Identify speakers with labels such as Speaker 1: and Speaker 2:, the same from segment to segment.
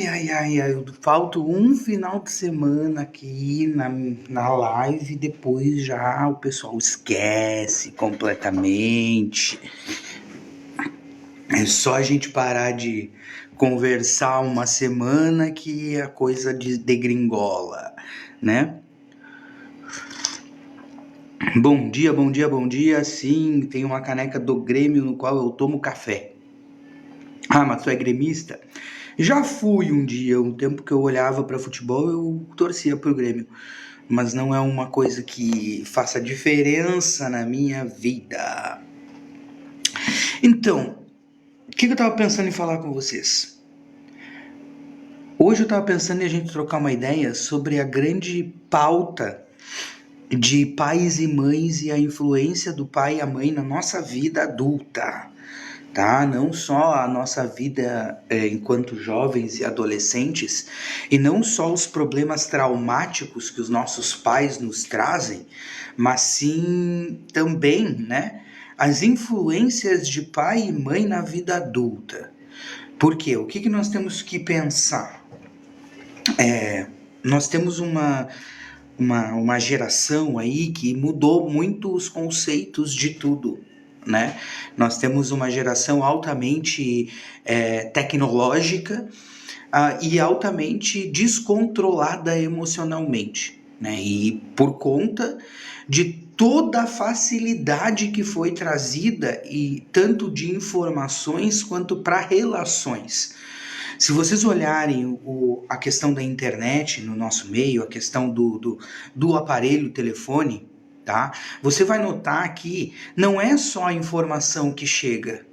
Speaker 1: Eu falto um final de semana aqui na live, depois já o pessoal esquece completamente. É só a gente parar de conversar uma semana que a coisa degringola, né? Bom dia, bom dia, bom dia. Sim, tem uma caneca do Grêmio no qual eu tomo café. Ah, mas tu é gremista? Já fui um dia, um tempo que eu olhava para futebol, eu torcia pro Grêmio. Mas não é uma coisa que faça diferença na minha vida. Então, o que eu tava pensando em falar com vocês? Hoje eu tava pensando em a gente trocar uma ideia sobre a grande pauta de pais e mães e a influência do pai e a mãe na nossa vida adulta. Tá? Não só a nossa vida enquanto jovens e adolescentes, e não só os problemas traumáticos que os nossos pais nos trazem, mas sim também, né, as influências de pai e mãe na vida adulta. Por quê? O que nós temos que pensar? Nós temos uma geração aí que mudou muito os conceitos de tudo, né? Nós temos uma geração altamente tecnológica e altamente descontrolada emocionalmente, né? E por conta de toda a facilidade que foi trazida, e tanto de informações quanto para relações. Se vocês olharem a questão da internet no nosso meio, a questão do aparelho telefone, tá? Você vai notar que não é só a informação que chega,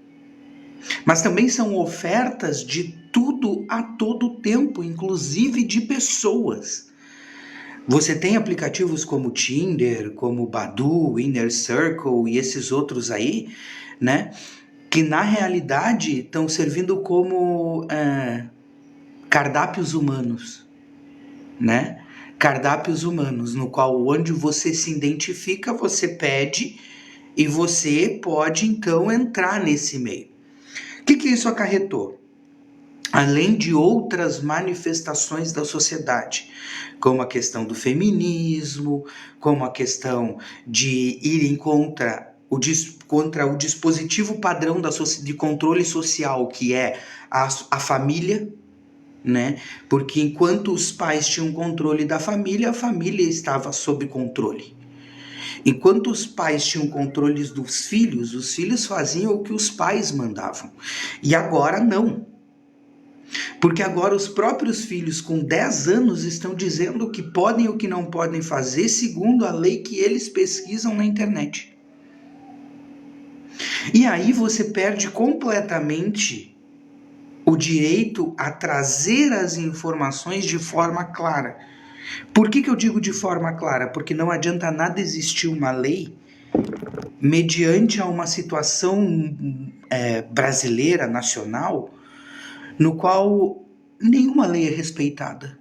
Speaker 1: mas também são ofertas de tudo a todo tempo, inclusive de pessoas. Você tem aplicativos como Tinder, como Badoo, Inner Circle e esses outros aí, né? Que na realidade estão servindo como cardápios humanos, né? Cardápios humanos, no qual onde você se identifica, você pede e você pode então entrar nesse meio. O que isso acarretou? Além de outras manifestações da sociedade, como a questão do feminismo, como a questão de ir contra o dispositivo padrão de controle social, que é a família, né? Porque enquanto os pais tinham controle da família, a família estava sob controle. Enquanto os pais tinham controle dos filhos, os filhos faziam o que os pais mandavam. E agora não. Porque agora os próprios filhos com 10 anos estão dizendo o que podem e o que não podem fazer segundo a lei que eles pesquisam na internet. E aí você perde completamente o direito a trazer as informações de forma clara. Por que eu digo de forma clara? Porque não adianta nada existir uma lei mediante a uma situação brasileira, nacional, no qual nenhuma lei é respeitada.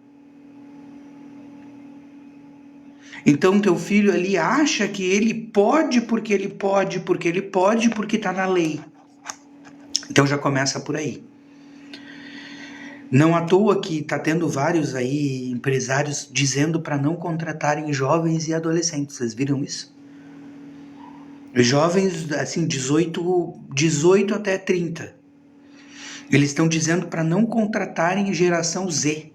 Speaker 1: Então teu filho ali acha que ele pode porque ele pode, porque ele pode porque está na lei. Então já começa por aí. Não à toa que está tendo vários aí empresários dizendo para não contratarem jovens e adolescentes. Vocês viram isso? Jovens, assim, 18 até 30. Eles estão dizendo para não contratarem geração Z.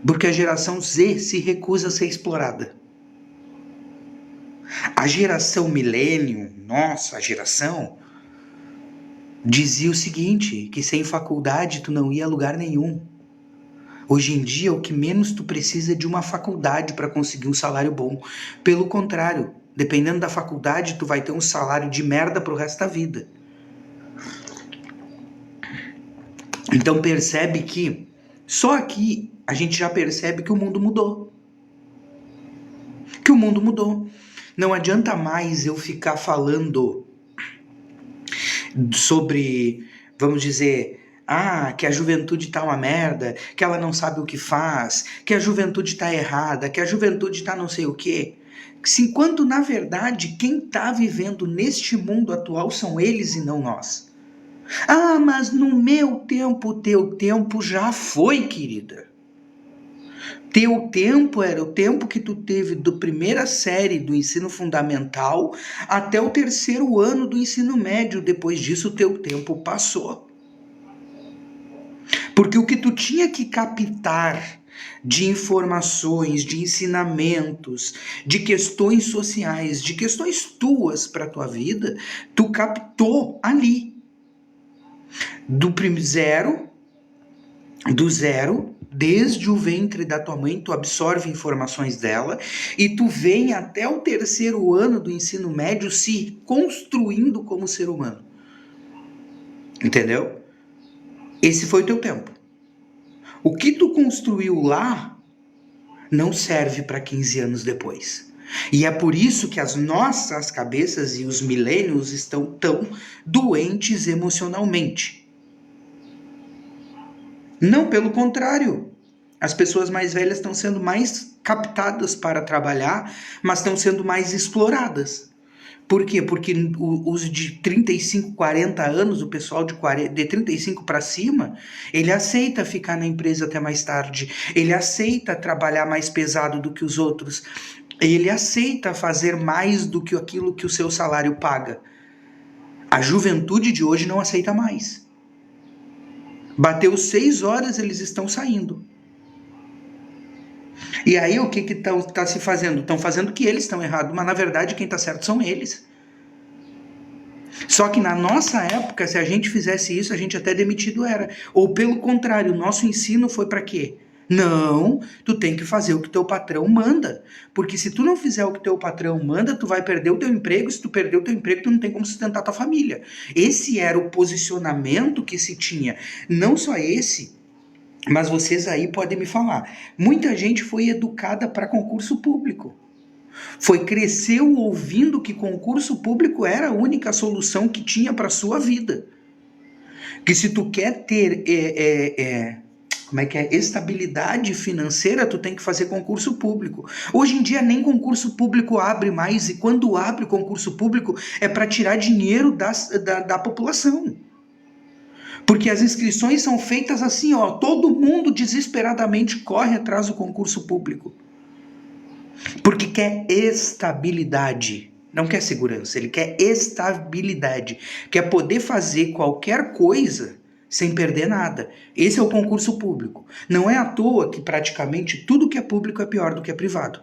Speaker 1: Porque a geração Z se recusa a ser explorada. A geração millennium, nossa geração, dizia o seguinte, que sem faculdade tu não ia a lugar nenhum. Hoje em dia, o que menos tu precisa é de uma faculdade para conseguir um salário bom. Pelo contrário, dependendo da faculdade, tu vai ter um salário de merda pro resto da vida. Então percebe que só aqui a gente já percebe que o mundo mudou. Que o mundo mudou. Não adianta mais eu ficar falando sobre, vamos dizer, que a juventude tá uma merda, que ela não sabe o que faz, que a juventude tá errada, que a juventude tá não sei o quê. Enquanto, na verdade, quem tá vivendo neste mundo atual são eles e não nós. Ah, mas no meu tempo, teu tempo já foi, querida. Teu tempo era o tempo que tu teve do primeira série do ensino fundamental até o terceiro ano do ensino médio. Depois disso, teu tempo passou. Porque o que tu tinha que captar de informações, de ensinamentos, de questões sociais, de questões tuas para tua vida, tu captou ali. Do zero, desde o ventre da tua mãe, tu absorve informações dela e tu vem até o terceiro ano do ensino médio se construindo como ser humano. Entendeu? Esse foi o teu tempo. O que tu construiu lá não serve para 15 anos depois. E é por isso que as nossas cabeças e os milênios estão tão doentes emocionalmente. Não, pelo contrário. As pessoas mais velhas estão sendo mais captadas para trabalhar, mas estão sendo mais exploradas. Por quê? Porque os de 35, 40 anos, o pessoal de 35 para cima, ele aceita ficar na empresa até mais tarde, ele aceita trabalhar mais pesado do que os outros, ele aceita fazer mais do que aquilo que o seu salário paga. A juventude de hoje não aceita mais. Bateu 6 horas, eles estão saindo. E aí o que está se fazendo? Estão fazendo que eles estão errados, mas na verdade quem está certo são eles. Só que na nossa época, se a gente fizesse isso, a gente até demitido era. Ou pelo contrário, o nosso ensino foi para quê? Não, tu tem que fazer o que teu patrão manda. Porque se tu não fizer o que teu patrão manda, tu vai perder o teu emprego. Se tu perder o teu emprego, tu não tem como sustentar tua família. Esse era o posicionamento que se tinha. Não só esse, mas vocês aí podem me falar. Muita gente foi educada para concurso público. Cresceu ouvindo que concurso público era a única solução que tinha para sua vida. Que se tu quer ter estabilidade financeira, tu tem que fazer concurso público. Hoje em dia nem concurso público abre mais, e quando abre concurso público é para tirar dinheiro da população. Porque as inscrições são feitas assim, ó, todo mundo desesperadamente corre atrás do concurso público. Porque quer estabilidade, não quer segurança, ele quer estabilidade, quer poder fazer qualquer coisa sem perder nada. Esse é o concurso público. Não é à toa que praticamente tudo que é público é pior do que é privado.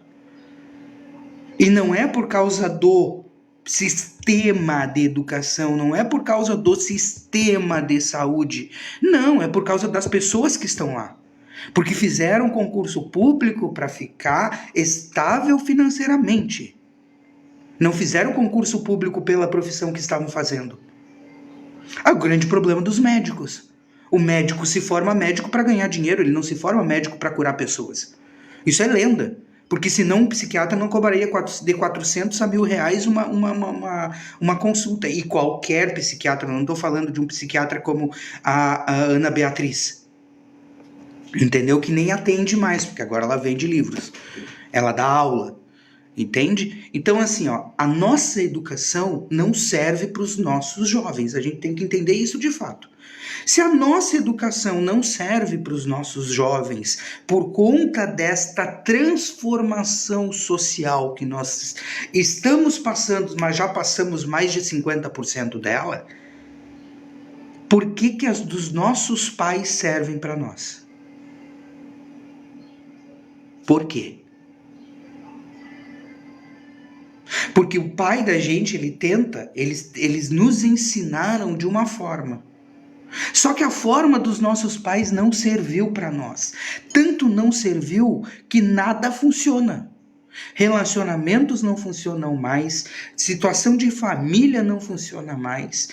Speaker 1: E não é por causa do sistema de educação, não é por causa do sistema de saúde, não, é por causa das pessoas que estão lá. Porque fizeram concurso público para ficar estável financeiramente. Não fizeram concurso público pela profissão que estavam fazendo. O grande problema dos médicos. O médico se forma médico para ganhar dinheiro, ele não se forma médico para curar pessoas. Isso é lenda. Porque senão um psiquiatra não cobraria de 400 a R$1.000 uma consulta. E qualquer psiquiatra, não estou falando de um psiquiatra como a Ana Beatriz. Entendeu? Que nem atende mais, porque agora ela vende livros. Ela dá aula. Entende? Então, assim, ó, a nossa educação não serve para os nossos jovens. A gente tem que entender isso de fato. Se a nossa educação não serve para os nossos jovens por conta desta transformação social que nós estamos passando, mas já passamos mais de 50% dela, por que as dos nossos pais servem para nós? Por quê? Porque o pai da gente, eles nos ensinaram de uma forma. Só que a forma dos nossos pais não serviu para nós. Tanto não serviu que nada funciona. Relacionamentos não funcionam mais, situação de família não funciona mais,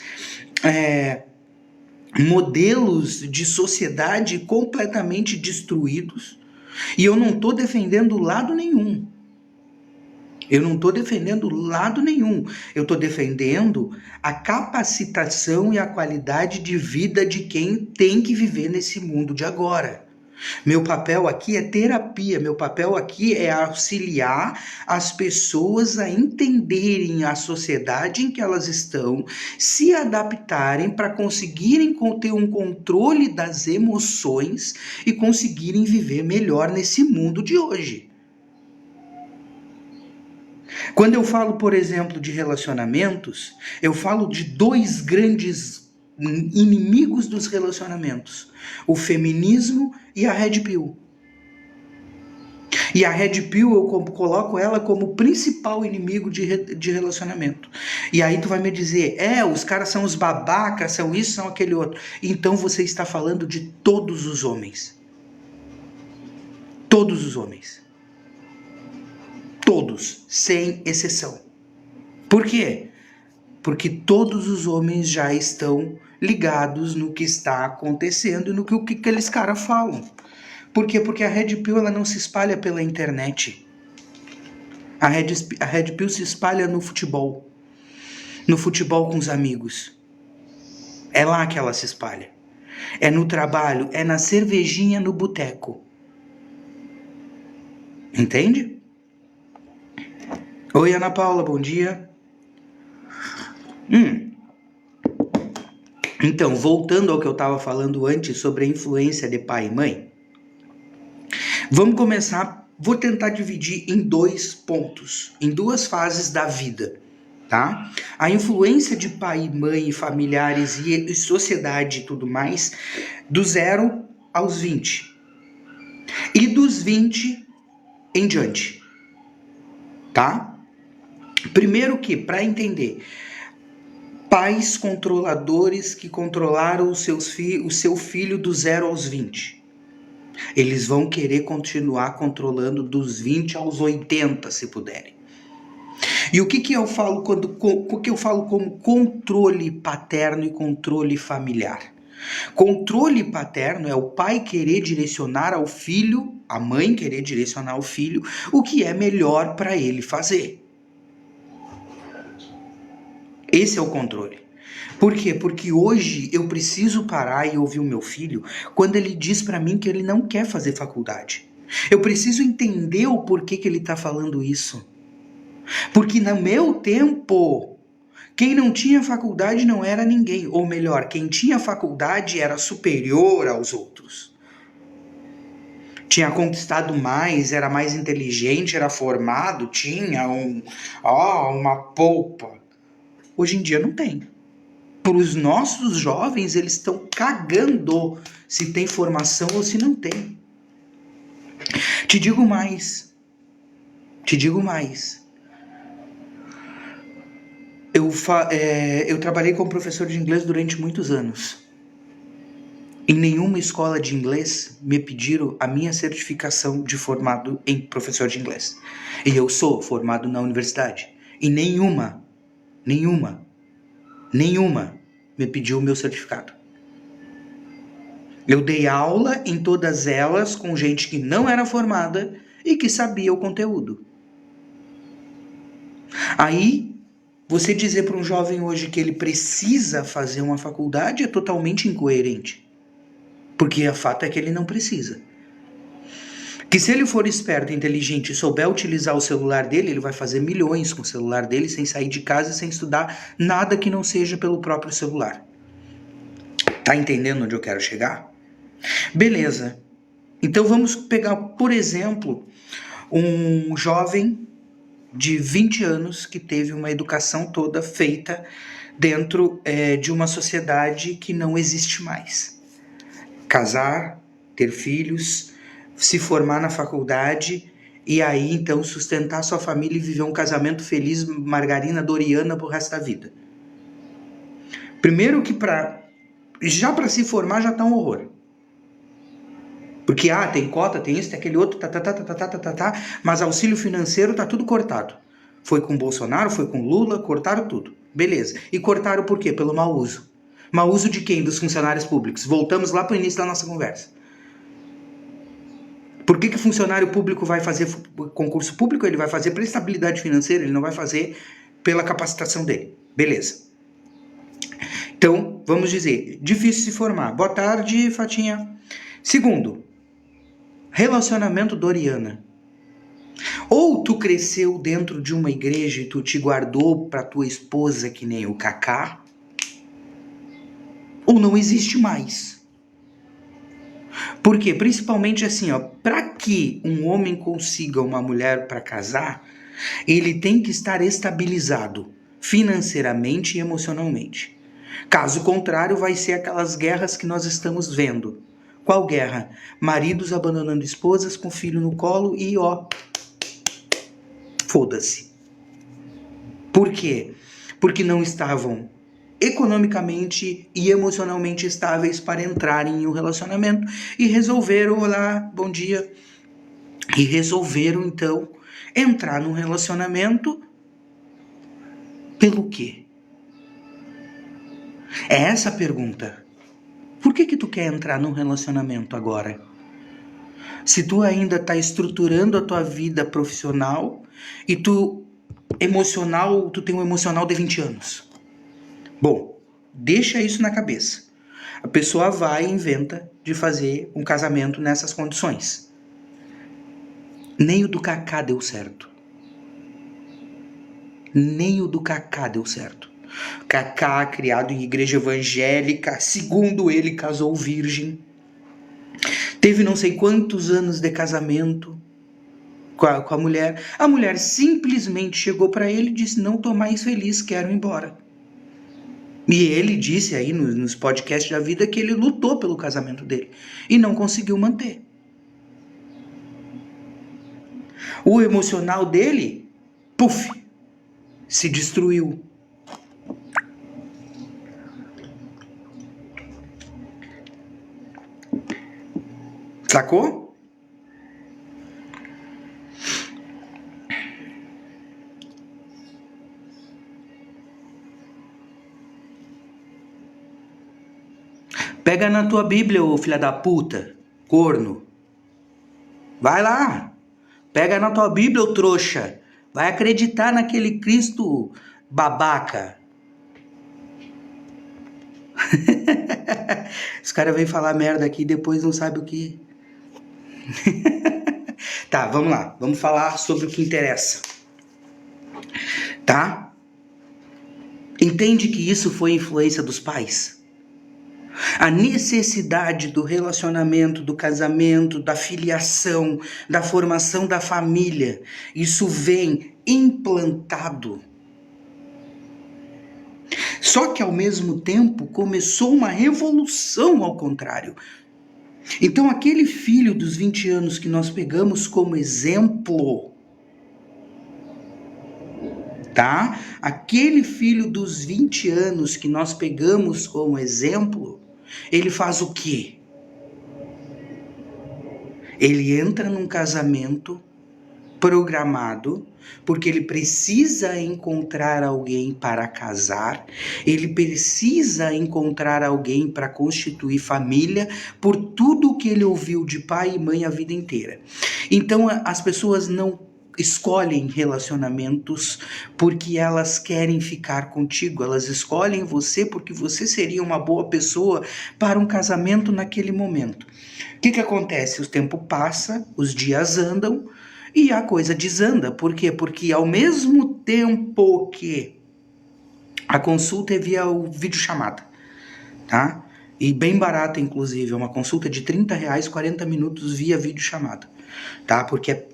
Speaker 1: modelos de sociedade completamente destruídos. E eu não estou defendendo lado nenhum. Eu estou defendendo a capacitação e a qualidade de vida de quem tem que viver nesse mundo de agora. Meu papel aqui é terapia, meu papel aqui é auxiliar as pessoas a entenderem a sociedade em que elas estão, se adaptarem para conseguirem ter um controle das emoções e conseguirem viver melhor nesse mundo de hoje. Quando eu falo, por exemplo, de relacionamentos, eu falo de dois grandes inimigos dos relacionamentos: o feminismo e a Red Pill. E a Red Pill eu coloco ela como o principal inimigo de relacionamento. E aí tu vai me dizer, os caras são os babacas, são isso, são aquele outro. Então você está falando de todos os homens. Todos os homens. Todos, sem exceção. Por quê? Porque todos os homens já estão ligados no que está acontecendo e no que aqueles caras falam. Por quê? Porque a Red Pill ela não se espalha pela internet. A Red Pill se espalha no futebol. No futebol com os amigos. É lá que ela se espalha. É no trabalho, é na cervejinha no boteco. Entende? Oi, Ana Paula, bom dia. Então, voltando ao que eu estava falando antes sobre a influência de pai e mãe, vamos começar, vou tentar dividir em 2 pontos, em 2 fases da vida, tá? A influência de pai e mãe, familiares e sociedade e tudo mais, do 0 aos 20. E dos 20 em diante, tá? Primeiro que, para entender, pais controladores que controlaram o seu filho do 0 aos 20. Eles vão querer continuar controlando dos 20 aos 80, se puderem. E o que eu falo como controle paterno e controle familiar? Controle paterno é o pai querer direcionar ao filho, a mãe querer direcionar ao filho o que é melhor para ele fazer. Esse é o controle. Por quê? Porque hoje eu preciso parar e ouvir o meu filho quando ele diz para mim que ele não quer fazer faculdade. Eu preciso entender o porquê que ele está falando isso. Porque no meu tempo, quem não tinha faculdade não era ninguém. Ou melhor, quem tinha faculdade era superior aos outros. Tinha conquistado mais, era mais inteligente, era formado, tinha uma polpa. Hoje em dia não tem. Para os nossos jovens, eles estão cagando se tem formação ou se não tem. Te digo mais. Eu trabalhei como professor de inglês durante muitos anos. Em nenhuma escola de inglês me pediram a minha certificação de formado em professor de inglês. E eu sou formado na universidade. E nenhuma me pediu o meu certificado. Eu dei aula em todas elas com gente que não era formada e que sabia o conteúdo. Aí, você dizer para um jovem hoje que ele precisa fazer uma faculdade é totalmente incoerente. Porque o fato é que ele não precisa. Que se ele for esperto, inteligente e souber utilizar o celular dele, ele vai fazer milhões com o celular dele sem sair de casa e sem estudar nada que não seja pelo próprio celular. Tá entendendo onde eu quero chegar? Beleza. Então vamos pegar, por exemplo, um jovem de 20 anos que teve uma educação toda feita dentro de uma sociedade que não existe mais. Casar, ter filhos, se formar na faculdade e aí então sustentar sua família e viver um casamento feliz, margarina doriana pro resto da vida. Primeiro que para se formar já tá um horror. Porque tem cota, tem isso, tem aquele outro, mas auxílio financeiro tá tudo cortado. Foi com Bolsonaro, foi com Lula, cortaram tudo. Beleza. E cortaram por quê? Pelo mau uso. Mau uso de quem? Dos funcionários públicos. Voltamos lá para o início da nossa conversa. Por que funcionário público vai fazer concurso público? Ele vai fazer pela estabilidade financeira, ele não vai fazer pela capacitação dele. Beleza. Então, vamos dizer, difícil se formar. Boa tarde, Fatinha. Segundo, Relacionamento Doriana. Ou tu cresceu dentro de uma igreja e tu te guardou pra tua esposa que nem o Kaká, ou não existe mais. Porque, principalmente assim, ó, para que um homem consiga uma mulher para casar, ele tem que estar estabilizado financeiramente e emocionalmente. Caso contrário, vai ser aquelas guerras que nós estamos vendo. Qual guerra? Maridos abandonando esposas com filho no colo e ó, foda-se. Por quê? Porque não estavam economicamente e emocionalmente estáveis para entrarem em um relacionamento e resolveram, olá, bom dia, e resolveram então entrar num relacionamento pelo quê? É essa a pergunta. Por que tu quer entrar num relacionamento agora? Se tu ainda está estruturando a tua vida profissional e tu tem um emocional de 20 anos. Bom, deixa isso na cabeça. A pessoa vai e inventa de fazer um casamento nessas condições. Nem o do Kaká deu certo. Nem o do Kaká deu certo. Kaká, criado em igreja evangélica, segundo ele, casou virgem. Teve não sei quantos anos de casamento com a mulher. A mulher simplesmente chegou para ele e disse, não tô mais feliz, quero ir embora. E ele disse aí nos podcasts da vida que ele lutou pelo casamento dele e não conseguiu manter. O emocional dele, puf, se destruiu. Sacou? Pega na tua Bíblia, ô filha da puta, corno. Vai lá. Pega na tua Bíblia, ô trouxa. Vai acreditar naquele Cristo babaca. Os caras vêm falar merda aqui e depois não sabem o que. Tá, vamos lá. Vamos falar sobre o que interessa. Tá? Entende que isso foi influência dos pais? A necessidade do relacionamento, do casamento, da filiação, da formação da família, isso vem implantado. Só que ao mesmo tempo começou uma revolução ao contrário. Então aquele filho dos 20 anos que nós pegamos como exemplo, tá? Aquele filho dos 20 anos que nós pegamos como exemplo, ele faz o quê? Ele entra num casamento programado, porque ele precisa encontrar alguém para casar, ele precisa encontrar alguém para constituir família, por tudo que ele ouviu de pai e mãe a vida inteira. Então as pessoas não escolhem relacionamentos porque elas querem ficar contigo, elas escolhem você porque você seria uma boa pessoa para um casamento naquele momento. O que acontece? O tempo passa, os dias andam e a coisa desanda. Por quê? Porque ao mesmo tempo que a consulta é via o videochamada, tá? E bem barata, inclusive, é uma consulta de R$30, 40 minutos via videochamada, tá? Porque é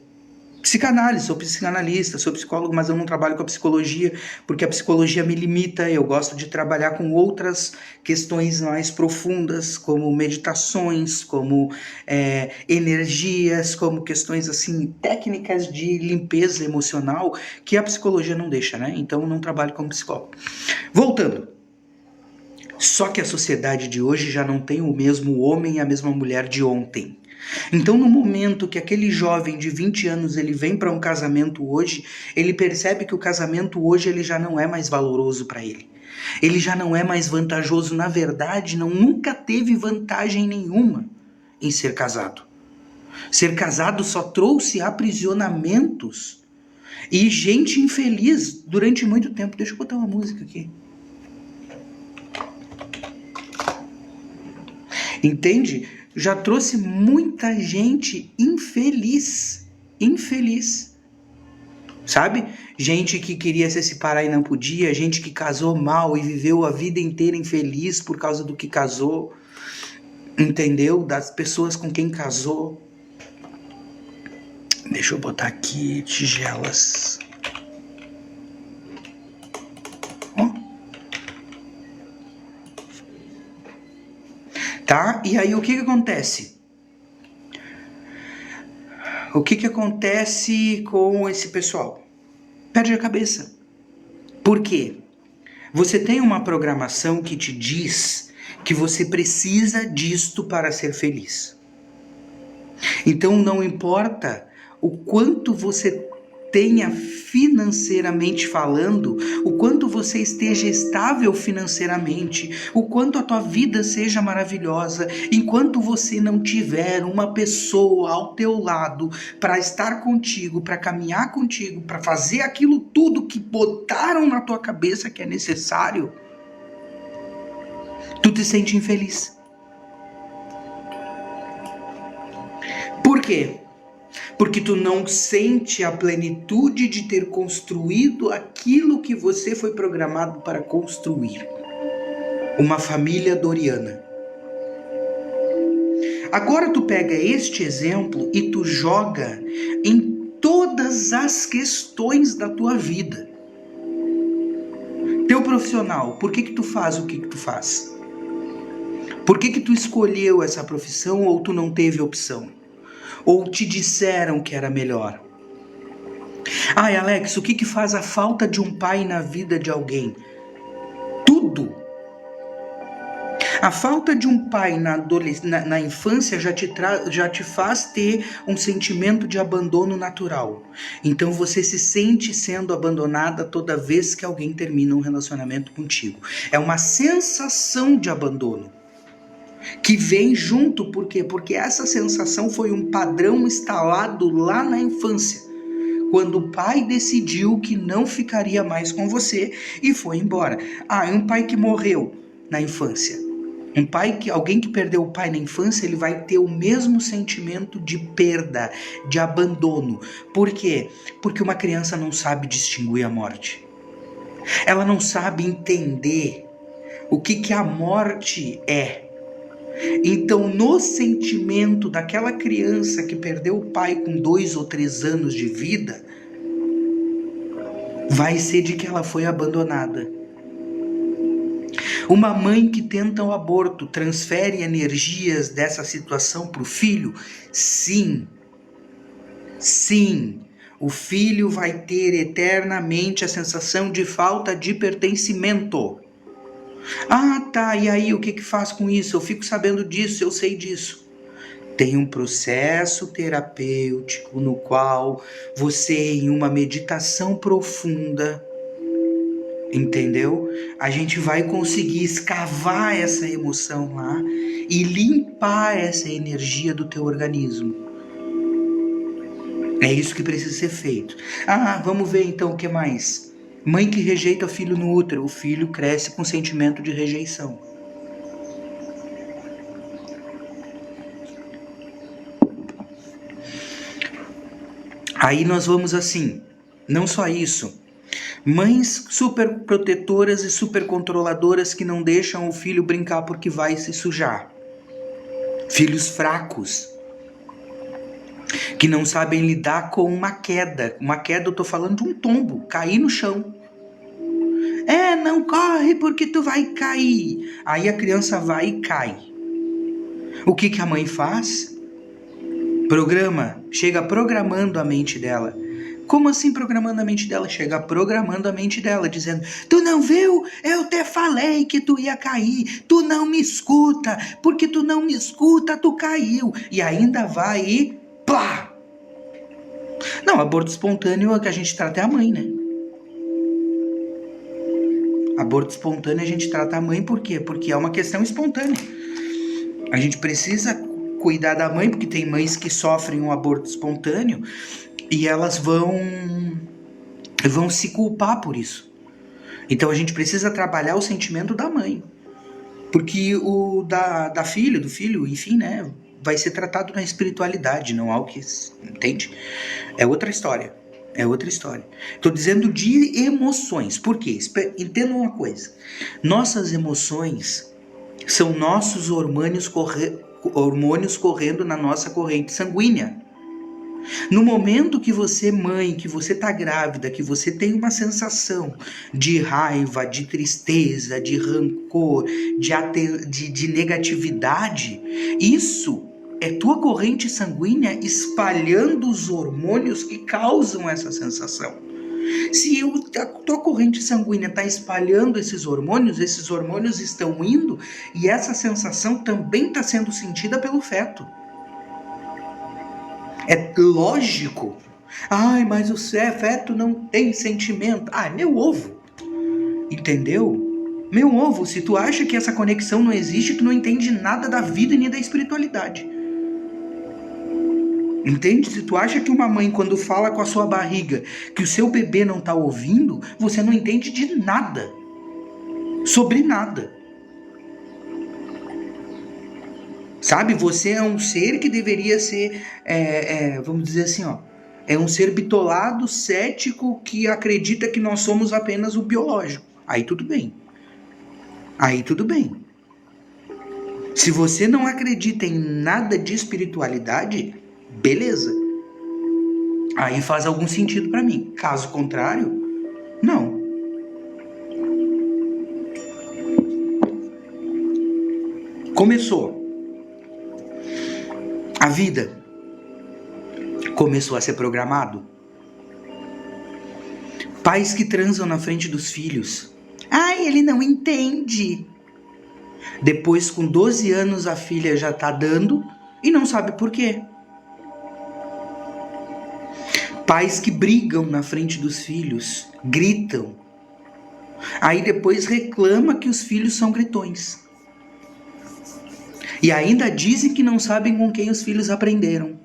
Speaker 1: psicanálise, sou psicanalista, sou psicólogo, mas eu não trabalho com a psicologia, porque a psicologia me limita, eu gosto de trabalhar com outras questões mais profundas, como meditações, como energias, como questões assim, técnicas de limpeza emocional, que a psicologia não deixa, né? Então eu não trabalho como psicólogo. Voltando. Só que a sociedade de hoje já não tem o mesmo homem e a mesma mulher de ontem. Então, no momento que aquele jovem de 20 anos ele vem para um casamento hoje, ele percebe que o casamento hoje ele já não é mais valoroso para ele. Ele já não é mais vantajoso. Na verdade, nunca teve vantagem nenhuma em ser casado. Ser casado só trouxe aprisionamentos e gente infeliz durante muito tempo. Deixa eu botar uma música aqui. Entende? já trouxe muita gente infeliz. Infeliz. Sabe? Gente que queria se separar e não podia, gente que casou mal e viveu a vida inteira infeliz por causa do que casou. Entendeu? Das pessoas com quem casou. Deixa eu botar aqui tigelas. Ó. Tá? E aí o que acontece? O que acontece com esse pessoal? Perde a cabeça. Por quê? Você tem uma programação que te diz que você precisa disto para ser feliz. Então não importa o quanto você tenha financeiramente falando, o quanto você esteja estável financeiramente, o quanto a tua vida seja maravilhosa, enquanto você não tiver uma pessoa ao teu lado para estar contigo, para caminhar contigo, para fazer aquilo tudo que botaram na tua cabeça que é necessário, tu te sente infeliz. Por quê? Porque tu não sente a plenitude de ter construído aquilo que você foi programado para construir. Uma família doriana. Agora tu pega este exemplo e tu joga em todas as questões da tua vida. Teu profissional, por que tu faz o que tu faz? Por que tu escolheu essa profissão ou tu não teve opção? Ou te disseram que era melhor? Ai, Alex, o que faz a falta de um pai na vida de alguém? Tudo. A falta de um pai na infância já te faz ter um sentimento de abandono natural. Então você se sente sendo abandonada toda vez que alguém termina um relacionamento contigo. É uma sensação de abandono que vem junto, por quê? Porque essa sensação foi um padrão instalado lá na infância, quando o pai decidiu que não ficaria mais com você e foi embora. É um pai que morreu na infância. Alguém que perdeu o pai na infância, ele vai ter o mesmo sentimento de perda, de abandono. Por quê? Porque uma criança não sabe distinguir a morte. Ela não sabe entender o que a morte é. Então, no sentimento daquela criança que perdeu o pai com 2 ou 3 anos de vida, vai ser de que ela foi abandonada. Uma mãe que tenta o aborto transfere energias dessa situação para o filho? Sim. Sim. O filho vai ter eternamente a sensação de falta de pertencimento. Tá, e aí o que faz com isso? Eu fico sabendo disso, eu sei disso. Tem um processo terapêutico no qual você, em uma meditação profunda, entendeu? A gente vai conseguir escavar essa emoção lá e limpar essa energia do teu organismo. É isso que precisa ser feito. Vamos ver então o que mais. Mãe que rejeita o filho no útero, o filho cresce com sentimento de rejeição. Aí nós vamos assim, não só isso. Mães super protetoras e super controladoras que não deixam o filho brincar porque vai se sujar. Filhos fracos, que não sabem lidar com uma queda. Uma queda, eu tô falando de um tombo, cair no chão. Não corre porque tu vai cair. Aí a criança vai e cai. O que a mãe faz? Chega programando a mente dela. Como assim programando a mente dela? Chega programando a mente dela, dizendo: tu não viu? Eu te falei que tu ia cair. Tu não me escuta. Porque tu não me escuta, tu caiu. E ainda vai e plá! Não, aborto espontâneo que a gente trata é a mãe, né? Aborto espontâneo a gente trata a mãe por quê? Porque é uma questão espontânea. A gente precisa cuidar da mãe, porque tem mães que sofrem um aborto espontâneo e elas vão se culpar por isso. Então a gente precisa trabalhar o sentimento da mãe. Porque o do filho, enfim, né? vai ser tratado na espiritualidade, não há o que... Entende? É outra história. É outra história. Estou dizendo de emoções. Por quê? Entenda uma coisa. Nossas emoções são nossos hormônios correndo na nossa corrente sanguínea. No momento que você, mãe, que você está grávida, que você tem uma sensação de raiva, de tristeza, de rancor, de negatividade, isso é tua corrente sanguínea espalhando os hormônios que causam essa sensação. Se a tua corrente sanguínea está espalhando esses hormônios estão indo e essa sensação também está sendo sentida pelo feto. É lógico. Ai, mas o feto não tem sentimento. Ah, meu ovo. Entendeu? Meu ovo, se tu acha que essa conexão não existe, tu não entende nada da vida nem da espiritualidade. Entende? Se tu acha que uma mãe, quando fala com a sua barriga, que o seu bebê não tá ouvindo, você não entende de nada. Sobre nada. Sabe? Você é um ser que deveria ser, vamos dizer assim, ó, é um ser bitolado, cético, que acredita que nós somos apenas o biológico. Aí tudo bem. Aí tudo bem. Se você não acredita em nada de espiritualidade, beleza. Aí faz algum sentido para mim. Caso contrário, não. Começou. A vida começou a ser programado. Pais que transam na frente dos filhos. Ai, ele não entende. Depois, com 12 anos, a filha já tá dando e não sabe por quê. Pais que brigam na frente dos filhos, gritam. Aí depois reclama que os filhos são gritões. E ainda dizem que não sabem com quem os filhos aprenderam.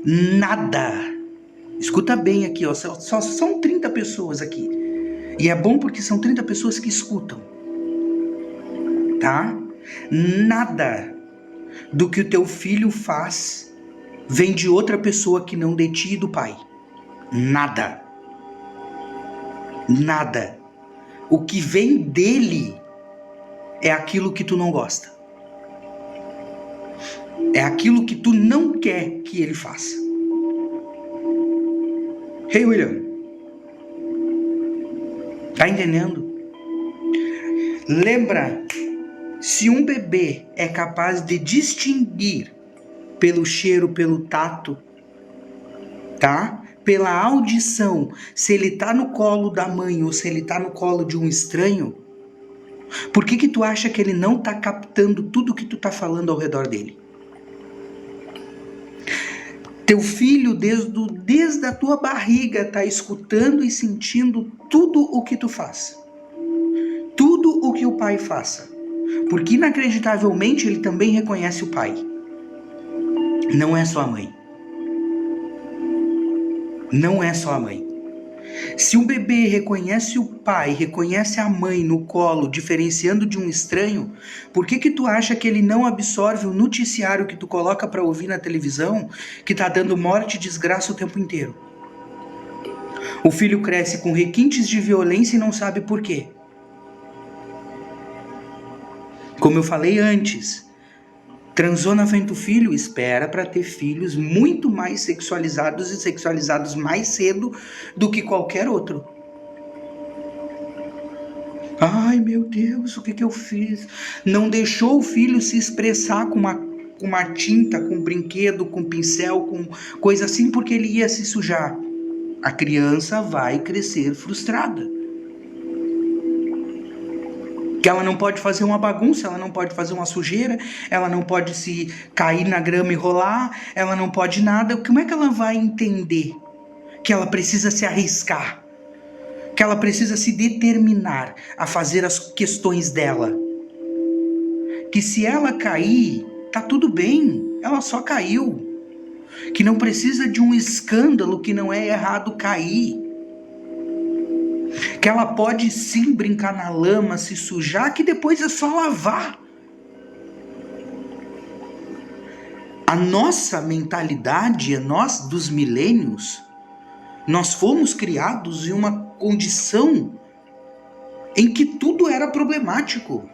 Speaker 1: Nada. Escuta bem aqui, ó, só são 30 pessoas aqui. E é bom porque são 30 pessoas que escutam. Tá? Nada do que o teu filho faz vem de outra pessoa que não de ti e do pai. Nada. Nada. O que vem dele é aquilo que tu não gosta. É aquilo que tu não quer que ele faça. Hey, William. Tá entendendo? Lembra, se um bebê é capaz de distinguir pelo cheiro, pelo tato, tá? Pela audição, se ele tá no colo da mãe ou se ele tá no colo de um estranho, por que tu acha que ele não tá captando tudo que tu tá falando ao redor dele? Teu filho, desde a tua barriga, tá escutando e sentindo tudo o que tu faz. Tudo o que o pai faça. Porque inacreditavelmente ele também reconhece o pai. Não é só a mãe. Não é só a mãe. Se um bebê reconhece o pai, reconhece a mãe no colo, diferenciando de um estranho, por que tu acha que ele não absorve o noticiário que tu coloca para ouvir na televisão, que tá dando morte e desgraça o tempo inteiro? O filho cresce com requintes de violência e não sabe por quê. Como eu falei antes, transou na frente do filho, espera para ter filhos muito mais sexualizados e sexualizados mais cedo do que qualquer outro. Ai, meu Deus, o que eu fiz? Não deixou o filho se expressar com uma tinta, com um brinquedo, com um pincel, com coisa assim, porque ele ia se sujar. A criança vai crescer frustrada. Que ela não pode fazer uma bagunça, ela não pode fazer uma sujeira, ela não pode se cair na grama e rolar, ela não pode nada. Como é que ela vai entender que ela precisa se arriscar? Que ela precisa se determinar a fazer as questões dela? Que se ela cair, tá tudo bem, ela só caiu. Que não precisa de um escândalo, que não é errado cair. Que ela pode sim brincar na lama, se sujar, que depois é só lavar. A nossa mentalidade, nós dos milênios, nós fomos criados em uma condição em que tudo era problemático.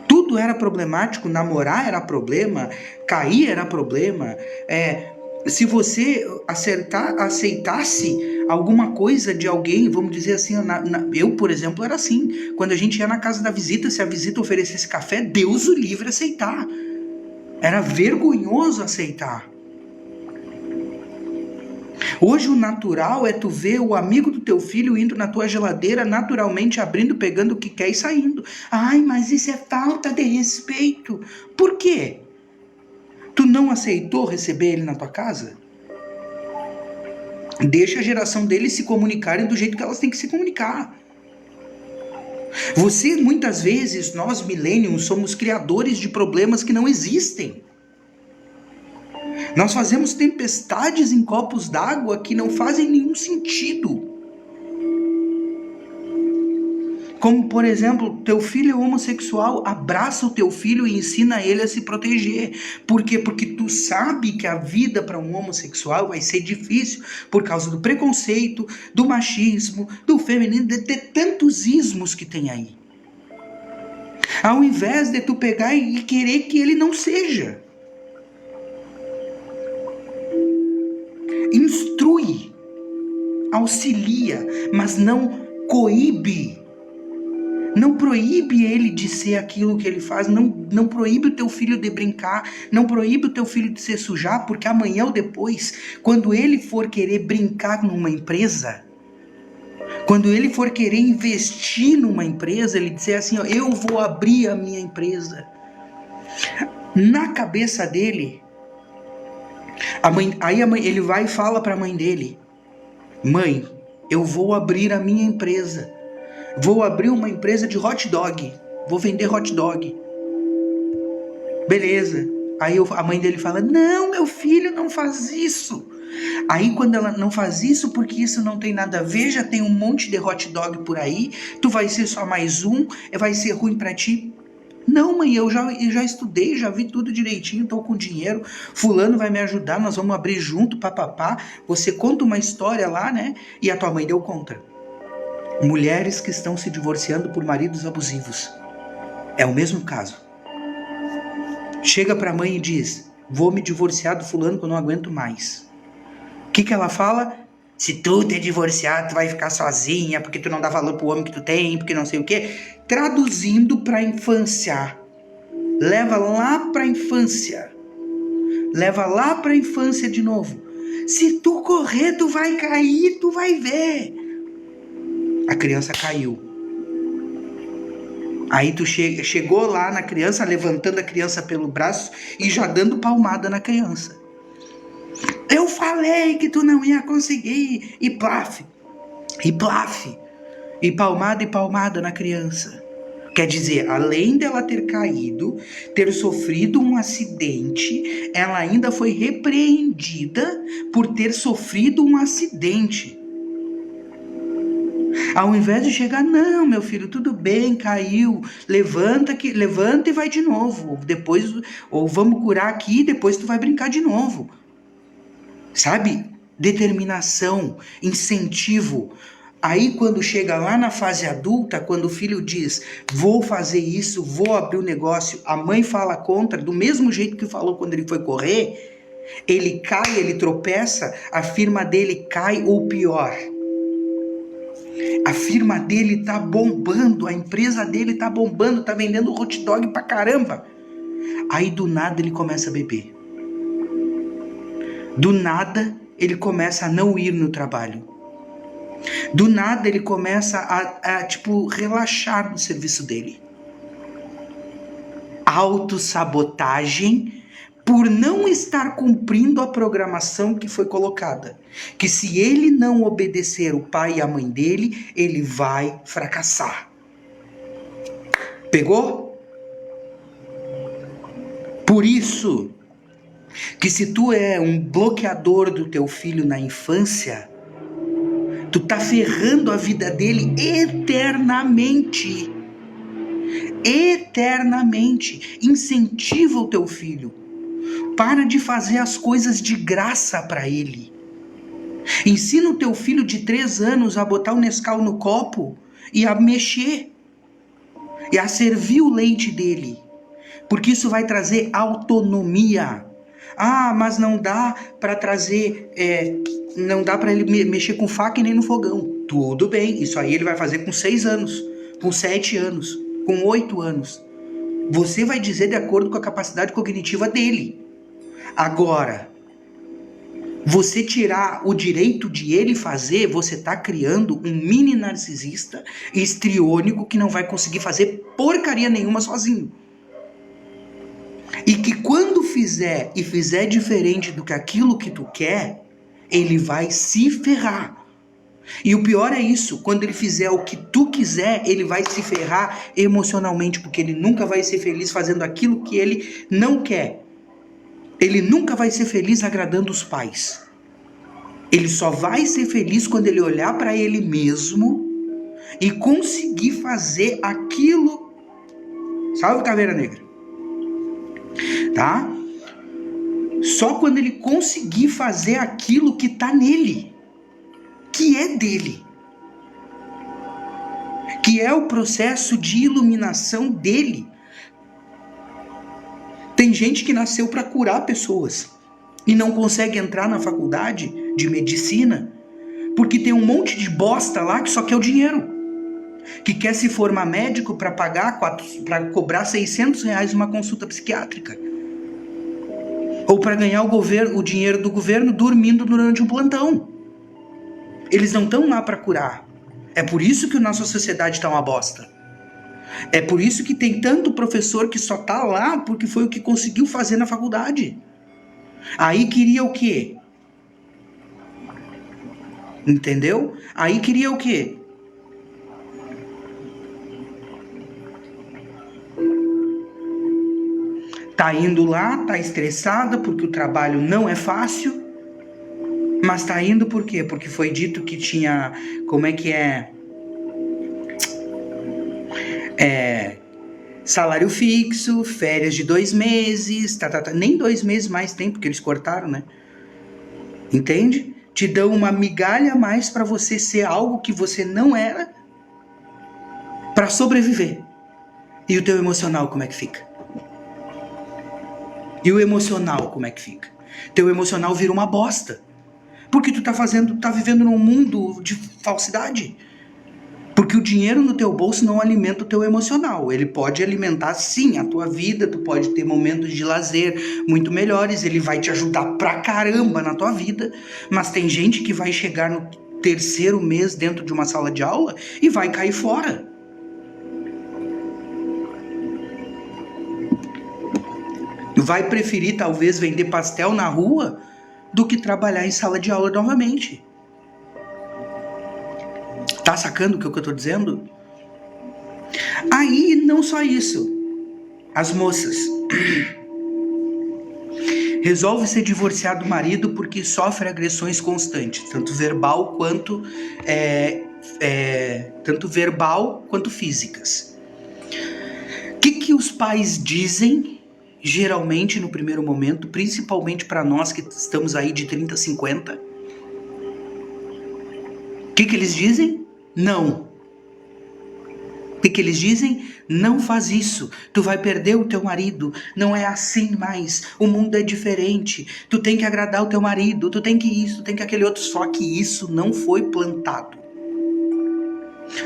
Speaker 1: Tudo era problemático, namorar era problema, cair era problema. Se você aceitasse alguma coisa de alguém, vamos dizer assim, eu, por exemplo, era assim. Quando a gente ia na casa da visita, se a visita oferecesse café, Deus o livre aceitar. Era vergonhoso aceitar. Hoje o natural é tu ver o amigo do teu filho indo na tua geladeira, naturalmente abrindo, pegando o que quer e saindo. Ai, mas isso é falta de respeito. Por quê? Tu não aceitou receber ele na tua casa? Deixa a geração deles se comunicarem do jeito que elas têm que se comunicar. Muitas vezes, nós millennials somos criadores de problemas que não existem. Nós fazemos tempestades em copos d'água que não fazem nenhum sentido. Como, por exemplo, teu filho é homossexual, abraça o teu filho e ensina ele a se proteger. Por quê? Porque tu sabe que a vida para um homossexual vai ser difícil por causa do preconceito, do machismo, do feminino, de tantos ismos que tem aí. Ao invés de tu pegar e querer que ele não seja. Instrui, auxilia, mas não coíbe. Não proíbe ele de ser aquilo que ele faz, não proíbe o teu filho de brincar, não proíbe o teu filho de se sujar, porque amanhã ou depois, quando ele for querer brincar numa empresa, quando ele for querer investir numa empresa, ele dizer assim, ó, eu vou abrir a minha empresa. Na cabeça dele, ele vai e fala para a mãe dele, mãe, eu vou abrir a minha empresa. Vou abrir uma empresa de hot dog. Vou vender hot dog. Beleza. Aí a mãe dele fala, não, meu filho, não faz isso. Aí quando ela não faz isso, porque isso não tem nada a ver, já tem um monte de hot dog por aí, tu vai ser só mais um, vai ser ruim pra ti. Não, mãe, eu já estudei, já vi tudo direitinho, tô com dinheiro, fulano vai me ajudar, nós vamos abrir junto, papapá. Você conta uma história lá, né? E a tua mãe deu contra. Mulheres que estão se divorciando por maridos abusivos. É o mesmo caso. Chega para a mãe e diz, vou me divorciar do fulano que eu não aguento mais. O que ela fala? Se tu te divorciar, tu vai ficar sozinha, porque tu não dá valor pro homem que tu tem, porque não sei o quê. Traduzindo para a infância. Leva lá para a infância. Leva lá para a infância de novo. Se tu correr, tu vai cair, tu vai ver. A criança caiu. Aí tu chegou lá na criança, levantando a criança pelo braço e já dando palmada na criança. Eu falei que tu não ia conseguir. E plaf. E plaf. E palmada na criança. Quer dizer, além dela ter caído, ter sofrido um acidente, ela ainda foi repreendida por ter sofrido um acidente. Ao invés de chegar, não, meu filho, tudo bem, caiu, levanta e vai de novo. Depois, ou vamos curar aqui, depois tu vai brincar de novo. Sabe? Determinação, incentivo. Aí quando chega lá na fase adulta, quando o filho diz, vou fazer isso, vou abrir o negócio, a mãe fala contra, do mesmo jeito que falou quando ele foi correr, ele cai, ele tropeça, a firma dele cai, ou pior, a firma dele tá bombando, a empresa dele tá bombando, tá vendendo hot dog pra caramba. Aí do nada ele começa a beber. Do nada ele começa a não ir no trabalho. Do nada ele começa a relaxar no serviço dele. Autossabotagem por não estar cumprindo a programação que foi colocada. Que se ele não obedecer o pai e a mãe dele, ele vai fracassar. Pegou? Por isso, que se tu é um bloqueador do teu filho na infância, tu tá ferrando a vida dele eternamente. Eternamente. Incentiva o teu filho. Para de fazer as coisas de graça para ele. Ensina o teu filho de 3 anos a botar o Nescau no copo e a mexer. E a servir o leite dele. Porque isso vai trazer autonomia. Ah, mas não dá para trazer... não dá para ele mexer com faca e nem no fogão. Tudo bem, isso aí ele vai fazer com 6 anos, com 7 anos, com 8 anos. Você vai dizer de acordo com a capacidade cognitiva dele. Agora, você tirar o direito de ele fazer, você está criando um mini narcisista histriônico que não vai conseguir fazer porcaria nenhuma sozinho. E que quando fizer e fizer diferente do que aquilo que tu quer, ele vai se ferrar. E o pior é isso, quando ele fizer o que tu quiser, ele vai se ferrar emocionalmente, porque ele nunca vai ser feliz fazendo aquilo que ele não quer. Ele nunca vai ser feliz agradando os pais. Ele só vai ser feliz quando ele olhar para ele mesmo e conseguir fazer aquilo. Salve, Caveira Negra. Tá? Só quando ele conseguir fazer aquilo que tá nele, que é dele, que é o processo de iluminação dele. Tem gente que nasceu para curar pessoas e não consegue entrar na faculdade de medicina porque tem um monte de bosta lá que só quer o dinheiro, que quer se formar médico para para cobrar R$600 uma consulta psiquiátrica, ou para ganhar o dinheiro do governo dormindo durante um plantão. Eles não estão lá para curar. É por isso que a nossa sociedade está uma bosta. É por isso que tem tanto professor que só tá lá porque foi o que conseguiu fazer na faculdade. Aí queria o quê? Entendeu? Aí queria o quê? Tá indo lá, tá estressada porque o trabalho não é fácil. Mas tá indo por quê? Porque foi dito que tinha... Como é que é? Salário fixo, férias de 2 meses, nem 2 meses mais tem, porque eles cortaram, né? Entende? Te dão uma migalha a mais para você ser algo que você não era, para sobreviver. E o teu emocional como é que fica? E o emocional como é que fica? Teu emocional vira uma bosta. Porque tu tá vivendo num mundo de falsidade. Porque o dinheiro no teu bolso não alimenta o teu emocional. Ele pode alimentar, sim, a tua vida. Tu pode ter momentos de lazer muito melhores. Ele vai te ajudar pra caramba na tua vida. Mas tem gente que vai chegar no 3º mês dentro de uma sala de aula e vai cair fora. Vai preferir, talvez, vender pastel na rua do que trabalhar em sala de aula novamente. Tá sacando o que eu tô dizendo? Aí, não só isso. As moças resolve se divorciar do marido porque sofre agressões constantes, tanto verbal quanto físicas. O que os pais dizem, geralmente no primeiro momento, principalmente para nós que estamos aí de 30 a 50? O que eles dizem? Não. O que eles dizem? Não faz isso. Tu vai perder o teu marido. Não é assim mais. O mundo é diferente. Tu tem que agradar o teu marido. Tu tem que isso, tu tem que aquele outro. Só que isso não foi plantado.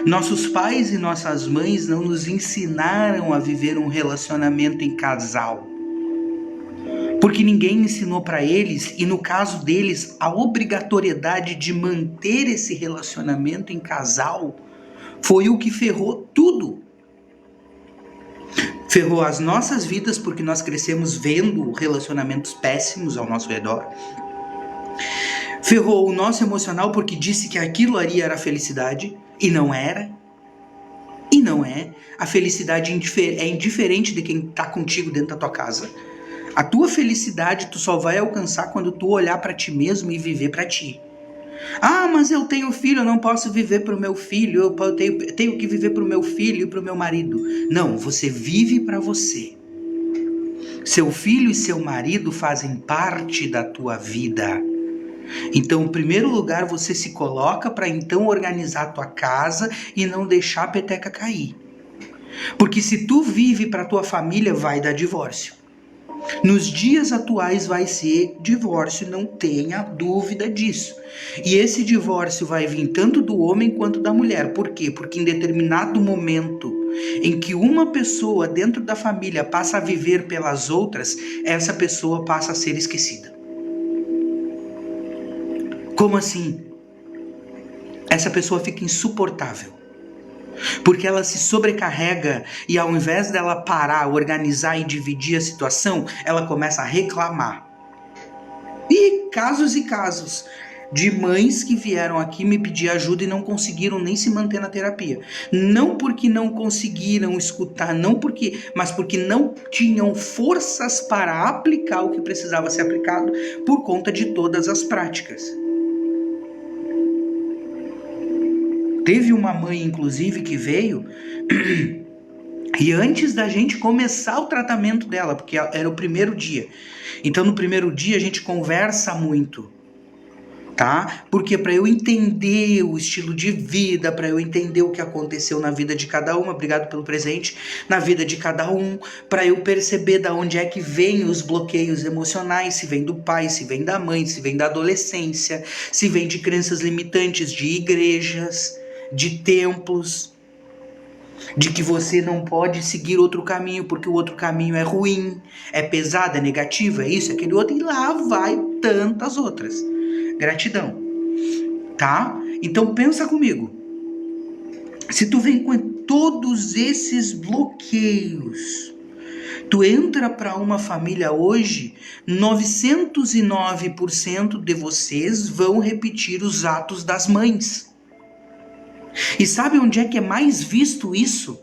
Speaker 1: Nossos pais e nossas mães não nos ensinaram a viver um relacionamento em casal. Porque ninguém ensinou para eles, e no caso deles, a obrigatoriedade de manter esse relacionamento em casal foi o que ferrou tudo. Ferrou as nossas vidas porque nós crescemos vendo relacionamentos péssimos ao nosso redor. Ferrou o nosso emocional porque disse que aquilo ali era felicidade e não era. E não é. A felicidade é indiferente de quem está contigo dentro da tua casa. A tua felicidade tu só vai alcançar quando tu olhar para ti mesmo e viver para ti. Ah, mas eu tenho filho, eu não posso viver para o meu filho, eu tenho que viver para o meu filho e para o meu marido. Não, você vive para você. Seu filho e seu marido fazem parte da tua vida. Então, em primeiro lugar, você se coloca para então organizar a tua casa e não deixar a peteca cair. Porque se tu vive para tua família, vai dar divórcio. Nos dias atuais vai ser divórcio, não tenha dúvida disso. E esse divórcio vai vir tanto do homem quanto da mulher. Por quê? Porque em determinado momento em que uma pessoa dentro da família passa a viver pelas outras, essa pessoa passa a ser esquecida. Como assim? Essa pessoa fica insuportável. Porque ela se sobrecarrega e ao invés dela parar, organizar e dividir a situação, ela começa a reclamar. E casos de mães que vieram aqui me pedir ajuda e não conseguiram nem se manter na terapia. Não porque não conseguiram escutar, mas porque não tinham forças para aplicar o que precisava ser aplicado por conta de todas as práticas. Teve uma mãe, inclusive, que veio e antes da gente começar o tratamento dela, porque era o primeiro dia. Então, no primeiro dia, a gente conversa muito, tá? Porque para eu entender o estilo de vida, para eu entender o que aconteceu na vida de cada uma, obrigado pelo presente, na vida de cada um, para eu perceber da onde é que vem os bloqueios emocionais, se vem do pai, se vem da mãe, se vem da adolescência, se vem de crenças limitantes de igrejas, de templos, de que você não pode seguir outro caminho porque o outro caminho é ruim, é pesado, é negativo, é isso, é aquele outro, e lá vai tantas outras. Gratidão, tá? Então pensa comigo, se tu vem com todos esses bloqueios, tu entra para uma família hoje, 909% de vocês vão repetir os atos das mães. E sabe onde é que é mais visto isso?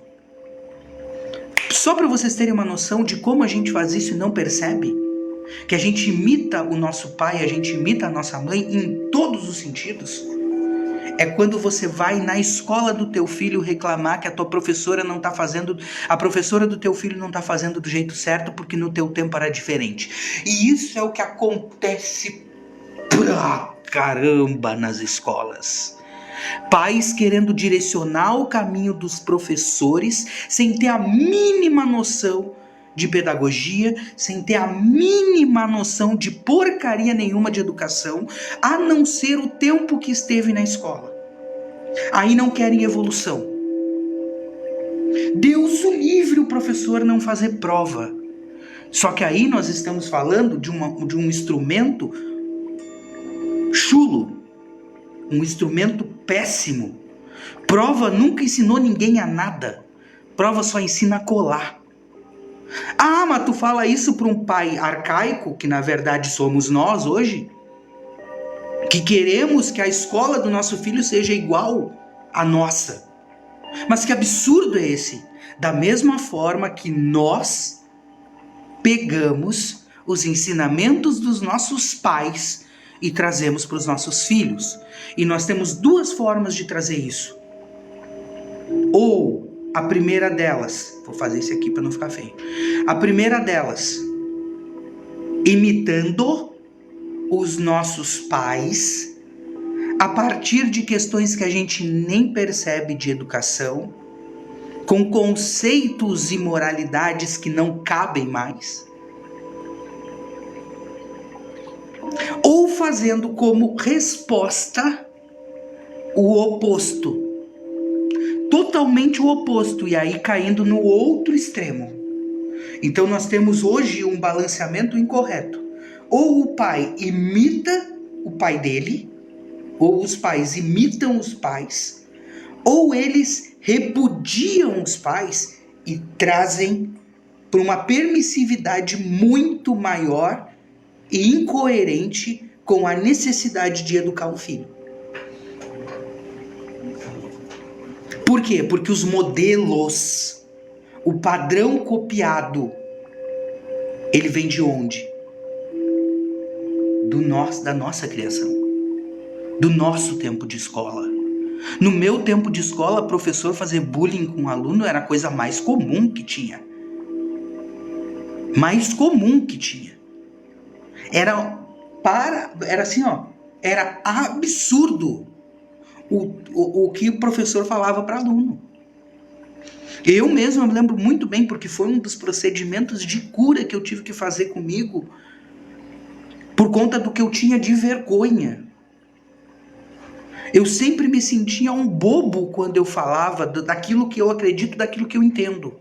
Speaker 1: Só para vocês terem uma noção de como a gente faz isso e não percebe, que a gente imita o nosso pai, a gente imita a nossa mãe em todos os sentidos. É quando você vai na escola do teu filho reclamar que a tua professora não tá fazendo, a professora do teu filho não tá fazendo do jeito certo porque no teu tempo era diferente. E isso é o que acontece pra caramba nas escolas. Pais querendo direcionar o caminho dos professores sem ter a mínima noção de pedagogia, sem ter a mínima noção de porcaria nenhuma de educação, a não ser o tempo que esteve na escola. Aí não querem evolução. Deus o livre o professor não fazer prova. Só que aí nós estamos falando de um instrumento chulo, um instrumento péssimo. Prova nunca ensinou ninguém a nada. Prova só ensina a colar. Ah, mas tu fala isso para um pai arcaico, que na verdade somos nós hoje, que queremos que a escola do nosso filho seja igual à nossa. Mas que absurdo é esse? Da mesma forma que nós pegamos os ensinamentos dos nossos pais e trazemos para os nossos filhos. E nós temos duas formas de trazer isso. Ou a primeira delas, vou fazer isso aqui para não ficar feio. A primeira delas, imitando os nossos pais, a partir de questões que a gente nem percebe de educação, com conceitos e moralidades que não cabem mais. Ou fazendo como resposta o oposto. Totalmente o oposto, e aí caindo no outro extremo. Então nós temos hoje um balanceamento incorreto. Ou o pai imita o pai dele, ou os pais imitam os pais, ou eles repudiam os pais e trazem para uma permissividade muito maior e incoerente com a necessidade de educar um filho. Por quê? Porque os modelos, o padrão copiado, ele vem de onde? Da nossa criação, do nosso tempo de escola. No meu tempo de escola, professor fazer bullying com um aluno era a coisa mais comum que tinha. mais comum que tinha. Era assim, ó, era absurdo o que o professor falava para aluno. Eu mesmo me lembro muito bem, porque foi um dos procedimentos de cura que eu tive que fazer comigo, por conta do que eu tinha de vergonha. Eu sempre me sentia um bobo quando eu falava daquilo que eu acredito, daquilo que eu entendo.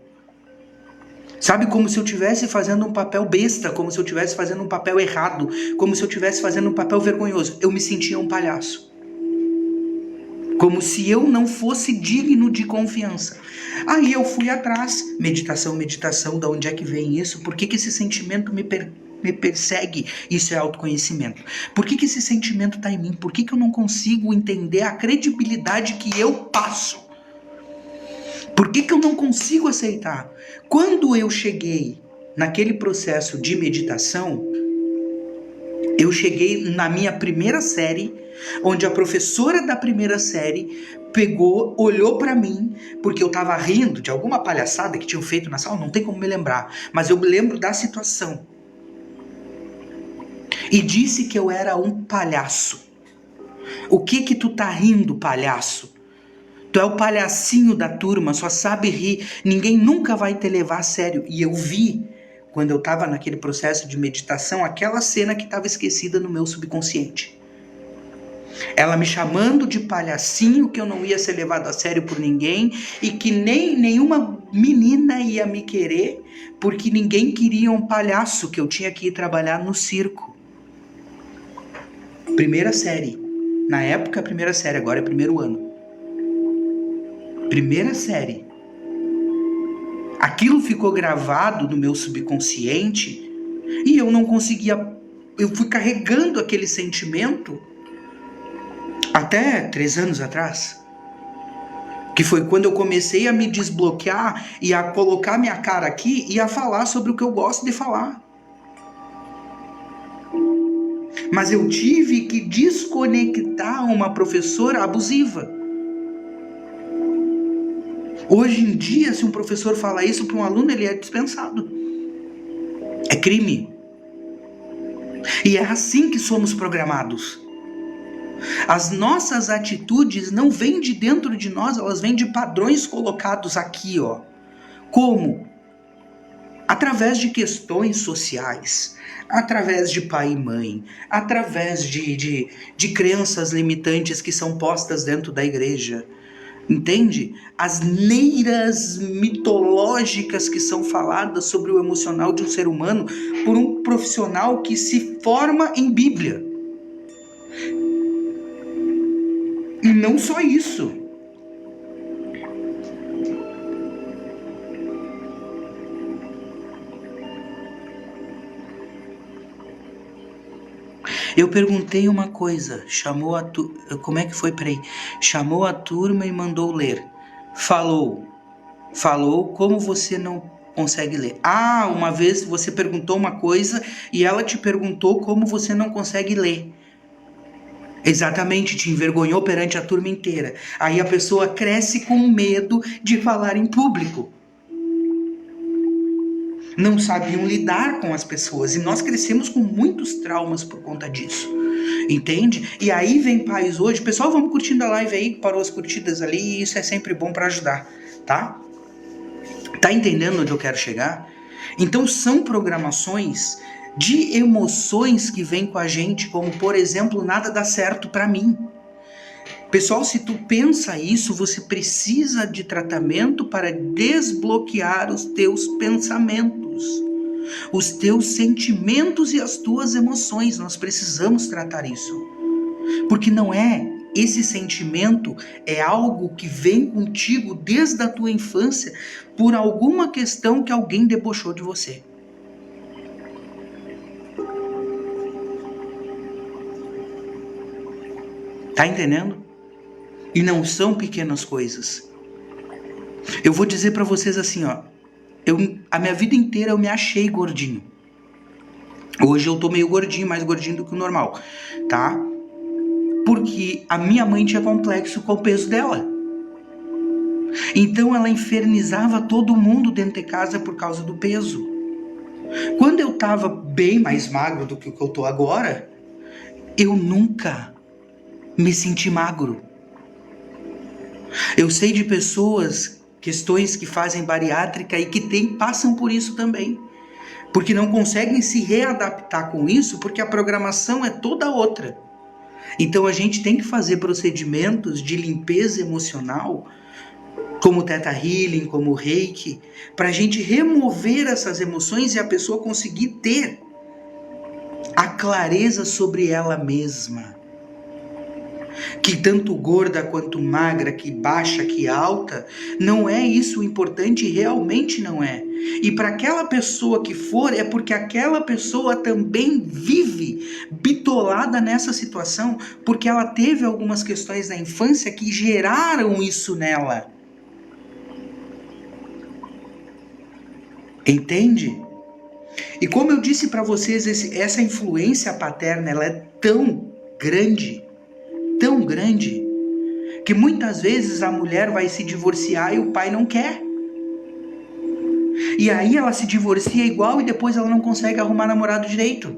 Speaker 1: Sabe, como se eu estivesse fazendo um papel besta, como se eu estivesse fazendo um papel errado, como se eu estivesse fazendo um papel vergonhoso. Eu me sentia um palhaço. Como se eu não fosse digno de confiança. Aí eu fui atrás, meditação, da onde é que vem isso? Por que esse sentimento me persegue? Isso é autoconhecimento. Por que esse sentimento está em mim? Por que eu não consigo entender a credibilidade que eu passo? Por que eu não consigo aceitar? Quando eu cheguei naquele processo de meditação, eu cheguei na minha primeira série, onde a professora da primeira série pegou, olhou pra mim, porque eu tava rindo de alguma palhaçada que tinham feito na sala, não tem como me lembrar, mas eu me lembro da situação. E disse que eu era um palhaço. O que tu tá rindo, palhaço? Tu é o palhacinho da turma, só sabe rir, ninguém nunca vai te levar a sério. E eu vi, quando eu tava naquele processo de meditação, aquela cena que estava esquecida no meu subconsciente. Ela me chamando de palhacinho, que eu não ia ser levado a sério por ninguém e que nenhuma menina ia me querer, porque ninguém queria um palhaço, que eu tinha que ir trabalhar no circo. Primeira série. Na época, primeira série, agora é primeiro ano. Primeira série. Aquilo ficou gravado no meu subconsciente e eu não conseguia. Eu fui carregando aquele sentimento até 3 anos atrás, que foi quando eu comecei a me desbloquear e a colocar minha cara aqui e a falar sobre o que eu gosto de falar. Mas eu tive que desconectar uma professora abusiva. Hoje em dia, se um professor fala isso para um aluno, ele é dispensado. É crime. E é assim que somos programados. As nossas atitudes não vêm de dentro de nós, elas vêm de padrões colocados aqui, ó. Como? Através de questões sociais, através de pai e mãe, através de crenças limitantes que são postas dentro da igreja. Entende? As neiras mitológicas que são faladas sobre o emocional de um ser humano por um profissional que se forma em Bíblia. E não só isso. Eu perguntei uma coisa, como é que foi? Peraí. Chamou a turma e mandou ler. Falou, como você não consegue ler? Ah, uma vez você perguntou uma coisa e ela te perguntou como você não consegue ler. Exatamente, te envergonhou perante a turma inteira. Aí a pessoa cresce com medo de falar em público. Não sabiam lidar com as pessoas. E nós crescemos com muitos traumas por conta disso. Entende? E aí vem pais hoje. Pessoal, vamos curtindo a live aí, parou as curtidas ali, e isso é sempre bom para ajudar, tá? Tá entendendo onde eu quero chegar? Então são programações de emoções que vêm com a gente, como por exemplo, nada dá certo para mim. Pessoal, se tu pensa isso, você precisa de tratamento para desbloquear os teus pensamentos, os teus sentimentos e as tuas emoções. Nós precisamos tratar isso. Porque não é esse sentimento, é algo que vem contigo desde a tua infância por alguma questão que alguém debochou de você. Tá entendendo? E não são pequenas coisas. Eu vou dizer pra vocês assim, ó. A minha vida inteira eu me achei gordinho. Hoje eu tô meio gordinho, mais gordinho do que o normal, tá? Porque a minha mãe tinha complexo com o peso dela. Então ela infernizava todo mundo dentro de casa por causa do peso. Quando eu estava bem mais magro do que o que eu estou agora, eu nunca me senti magro. Eu sei de pessoas, questões que fazem bariátrica e que passam por isso também. Porque não conseguem se readaptar com isso, porque a programação é toda outra. Então a gente tem que fazer procedimentos de limpeza emocional, como o Theta Healing, como o Reiki, para a gente remover essas emoções e a pessoa conseguir ter a clareza sobre ela mesma. Que tanto gorda quanto magra, que baixa, que alta, não é isso o importante, realmente não é. E para aquela pessoa que for, é porque aquela pessoa também vive bitolada nessa situação, porque ela teve algumas questões na infância que geraram isso nela. Entende? E como eu disse para vocês, essa influência paterna, ela é tão grande, que muitas vezes a mulher vai se divorciar e o pai não quer. E aí ela se divorcia igual e depois ela não consegue arrumar namorado direito.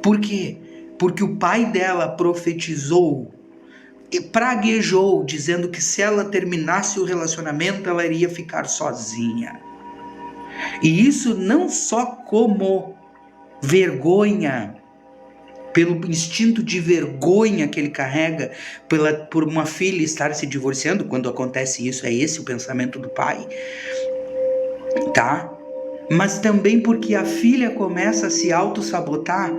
Speaker 1: Por quê? Porque o pai dela profetizou e praguejou, dizendo que se ela terminasse o relacionamento, ela iria ficar sozinha. E isso não só como vergonha, pelo instinto de vergonha que ele carrega por uma filha estar se divorciando, quando acontece isso, é esse o pensamento do pai, tá? Mas também porque a filha começa a se auto-sabotar,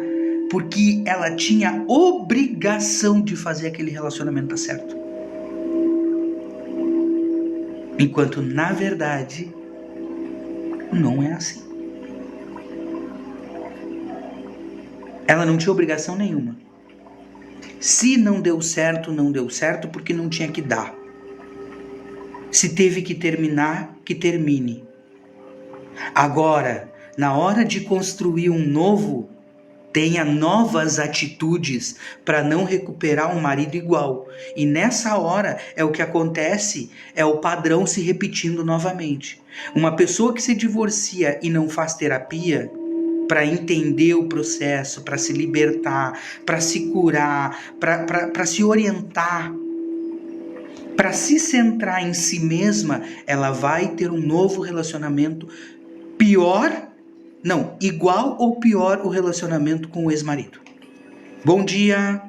Speaker 1: porque ela tinha obrigação de fazer aquele relacionamento dar certo. Enquanto, na verdade, não é assim. Ela não tinha obrigação nenhuma. Se não deu certo, não deu certo porque não tinha que dar. Se teve que terminar, que termine. Agora, na hora de construir um novo, tenha novas atitudes para não recuperar um marido igual. E nessa hora é o que acontece, é o padrão se repetindo novamente. Uma pessoa que se divorcia e não faz terapia para entender o processo, para se libertar, para se curar, para se orientar, para se centrar em si mesma, ela vai ter um novo relacionamento igual ou pior o relacionamento com o ex-marido. Bom dia!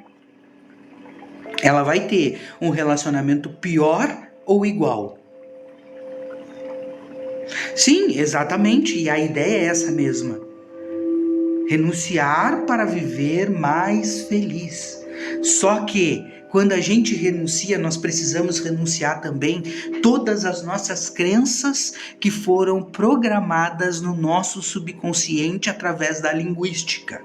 Speaker 1: Ela vai ter um relacionamento pior ou igual. Sim, exatamente, e a ideia é essa mesma. Renunciar para viver mais feliz. Só que quando a gente renuncia, nós precisamos renunciar também todas as nossas crenças que foram programadas no nosso subconsciente através da linguística,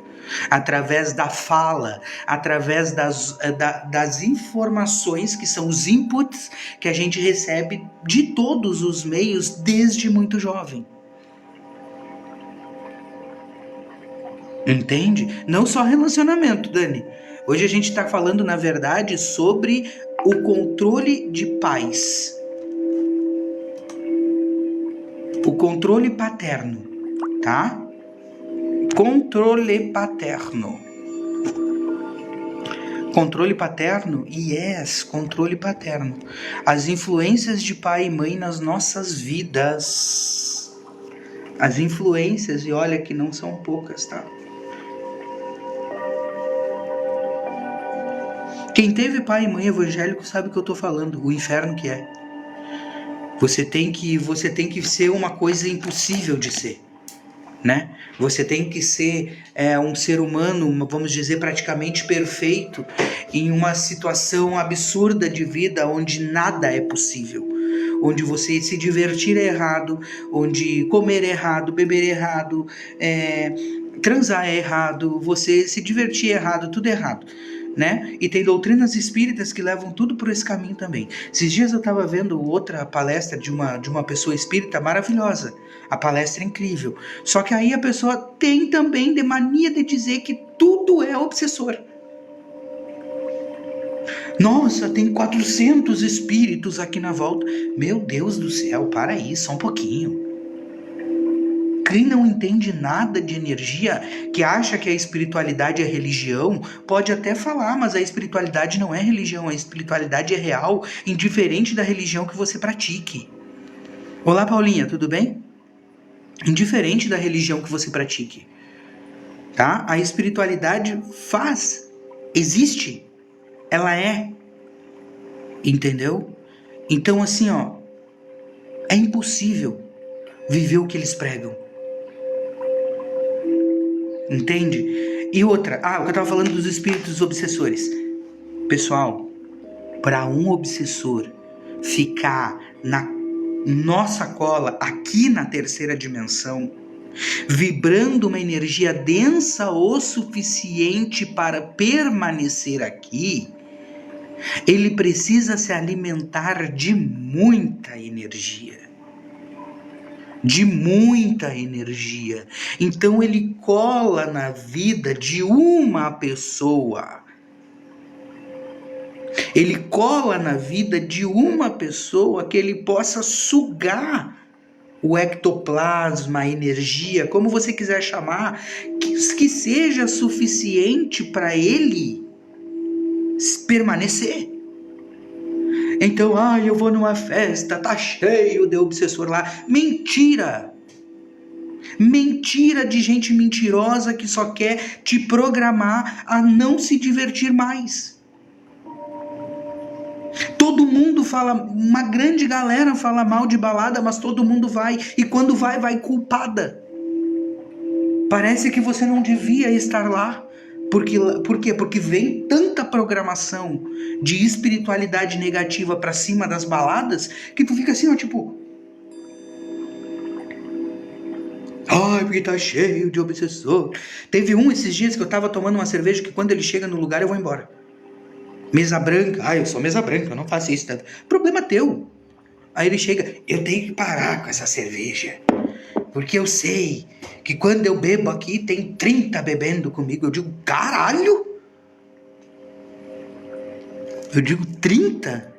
Speaker 1: através da fala, através das informações que são os inputs que a gente recebe de todos os meios desde muito jovem. Entende? Não só relacionamento, Dani. Hoje a gente está falando, na verdade, sobre o controle de pais. O controle paterno, tá? Controle paterno. Controle paterno? Yes, controle paterno. As influências de pai e mãe nas nossas vidas. As influências, e olha que não são poucas, tá? Quem teve pai e mãe evangélico sabe o que eu tô falando, o inferno que é. Você tem que ser uma coisa impossível de ser, né? Você tem que ser um ser humano, vamos dizer, praticamente perfeito, em uma situação absurda de vida onde nada é possível. Onde você se divertir é errado, onde comer é errado, beber é errado, transar é errado, você se divertir é errado, tudo é errado. Né? E tem doutrinas espíritas que levam tudo por esse caminho também. Esses dias eu estava vendo outra palestra de uma pessoa espírita maravilhosa. A palestra é incrível. Só que aí a pessoa tem também de mania de dizer que tudo é obsessor. Nossa, tem 400 espíritos aqui na volta. Meu Deus do céu, para aí, só um pouquinho. Quem não entende nada de energia, que acha que a espiritualidade é religião, pode até falar, mas a espiritualidade não é religião, a espiritualidade é real, indiferente da religião que você pratique. Olá, Paulinha, tudo bem? Indiferente da religião que você pratique, tá? A espiritualidade existe, ela é, entendeu? Então, assim, ó, é impossível viver o que eles pregam. Entende? E outra, o que eu tava falando dos espíritos obsessores. Pessoal, para um obsessor ficar na nossa cola, aqui na terceira dimensão, vibrando uma energia densa o suficiente para permanecer aqui, ele precisa se alimentar de muita energia. De muita energia. Então ele cola na vida de uma pessoa. Ele cola na vida de uma pessoa que ele possa sugar o ectoplasma, a energia, como você quiser chamar, que seja suficiente para ele permanecer. Então, eu vou numa festa, tá cheio de obsessor lá. Mentira! Mentira de gente mentirosa que só quer te programar a não se divertir mais. Todo mundo fala, uma grande galera fala mal de balada, mas todo mundo vai. E quando vai culpada. Parece que você não devia estar lá. Por quê? Porque vem tanta programação de espiritualidade negativa pra cima das baladas que tu fica assim, ó, tipo... porque tá cheio de obsessor. Teve esses dias que eu tava tomando uma cerveja que quando ele chega no lugar eu vou embora. Mesa branca. Eu sou mesa branca, eu não faço isso. Problema teu. Aí ele chega, eu tenho que parar com essa cerveja. Porque eu sei que quando eu bebo aqui tem 30 bebendo comigo. Eu digo, caralho! Eu digo, 30?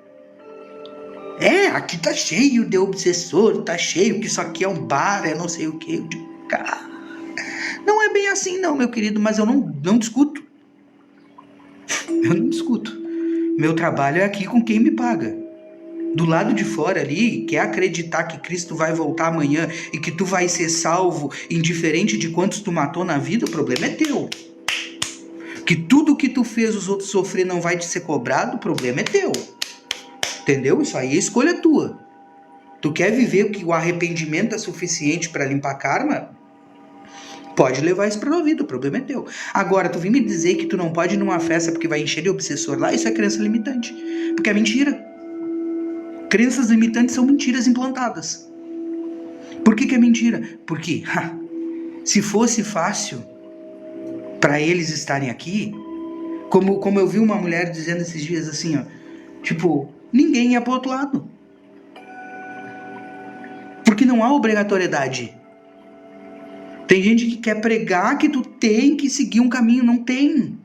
Speaker 1: Aqui tá cheio de obsessor, tá cheio, que isso aqui é um bar, é não sei o que. Eu digo, cara, não é bem assim não, meu querido, mas eu não discuto. Eu não discuto. Meu trabalho é aqui com quem me paga. Do lado de fora ali, quer acreditar que Cristo vai voltar amanhã e que tu vai ser salvo, indiferente de quantos tu matou na vida, o problema é teu. Que tudo que tu fez os outros sofrer não vai te ser cobrado, o problema é teu. Entendeu? Isso aí é escolha tua. Tu quer viver que o arrependimento é suficiente para limpar karma? Pode levar isso pra tua vida, o problema é teu. Agora, tu vem me dizer que tu não pode ir numa festa porque vai encher de obsessor lá, isso é crença limitante. Porque é mentira. Crenças limitantes são mentiras implantadas. Por que é mentira? Porque, se fosse fácil para eles estarem aqui, como eu vi uma mulher dizendo esses dias assim, ó, tipo, ninguém ia pro outro lado. Porque não há obrigatoriedade. Tem gente que quer pregar que tu tem que seguir um caminho, não tem.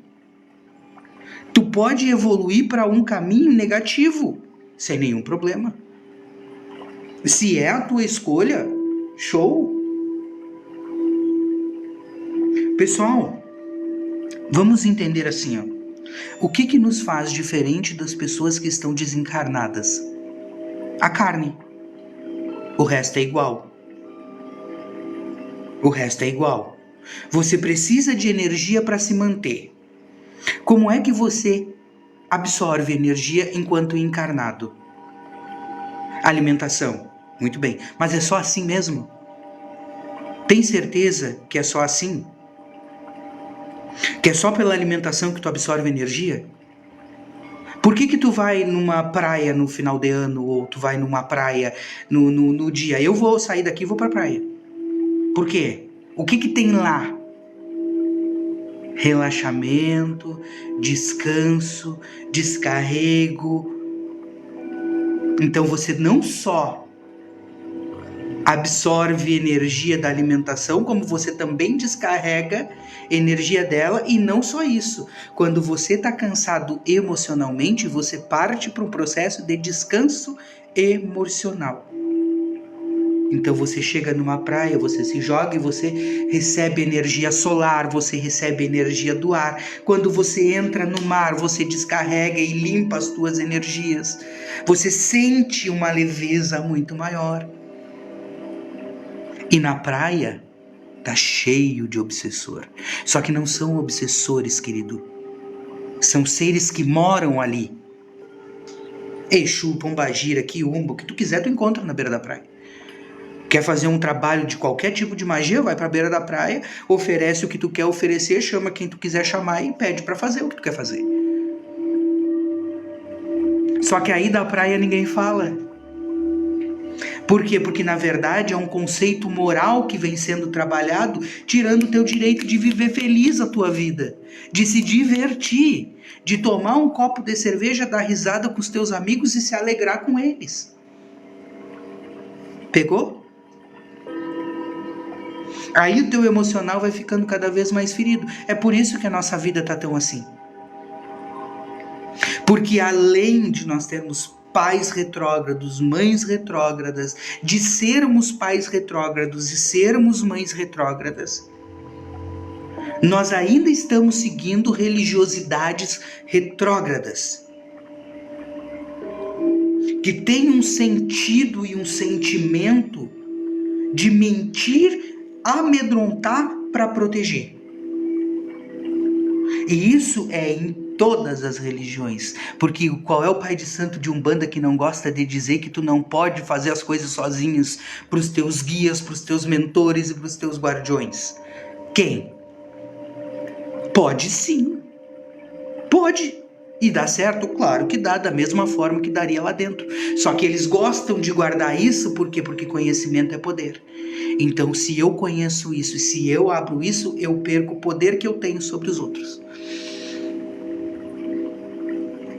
Speaker 1: Tu pode evoluir para um caminho negativo, sem nenhum problema. Se é a tua escolha, show. Pessoal, vamos entender assim, ó. O que nos faz diferente das pessoas que estão desencarnadas? A carne. O resto é igual. O resto é igual. Você precisa de energia para se manter. Como é que você absorve energia enquanto encarnado? Alimentação. Muito bem. Mas é só assim mesmo? Tem certeza que é só assim? Que é só pela alimentação que tu absorve energia? Por que tu vai numa praia no final de ano ou tu vai numa praia no dia? Eu vou sair daqui e vou pra praia. Por quê? O que tem lá? Relaxamento, descanso, descarrego. Então você não só absorve energia da alimentação, como você também descarrega energia dela, e não só isso. Quando você está cansado emocionalmente, você parte para um processo de descanso emocional. Então você chega numa praia, você se joga e você recebe energia solar, você recebe energia do ar. Quando você entra no mar, você descarrega e limpa as tuas energias. Você sente uma leveza muito maior. E na praia tá cheio de obsessor. Só que não são obsessores, querido. São seres que moram ali. Exu, Pombagira, Quiumba, o que tu quiser tu encontra na beira da praia. Quer fazer um trabalho de qualquer tipo de magia, vai pra beira da praia, oferece o que tu quer oferecer, chama quem tu quiser chamar e pede pra fazer o que tu quer fazer. Só que aí da praia ninguém fala. Por quê? Porque na verdade é um conceito moral que vem sendo trabalhado, tirando o teu direito de viver feliz a tua vida, de se divertir, de tomar um copo de cerveja, dar risada com os teus amigos e se alegrar com eles. Pegou? Aí o teu emocional vai ficando cada vez mais ferido. É por isso que a nossa vida tá tão assim. Porque além de nós termos pais retrógrados, mães retrógradas, de sermos pais retrógrados e sermos mães retrógradas, nós ainda estamos seguindo religiosidades retrógradas, que tem um sentido e um sentimento de mentir, amedrontar para proteger. E isso é em todas as religiões, porque qual é o pai de santo de Umbanda que não gosta de dizer que tu não pode fazer as coisas sozinhos para os teus guias, para os teus mentores e para os teus guardiões? Quem? Pode sim, pode. E dá certo? Claro que dá, da mesma forma que daria lá dentro. Só que eles gostam de guardar isso, por quê? Porque conhecimento é poder. Então, se eu conheço isso, se eu abro isso, eu perco o poder que eu tenho sobre os outros.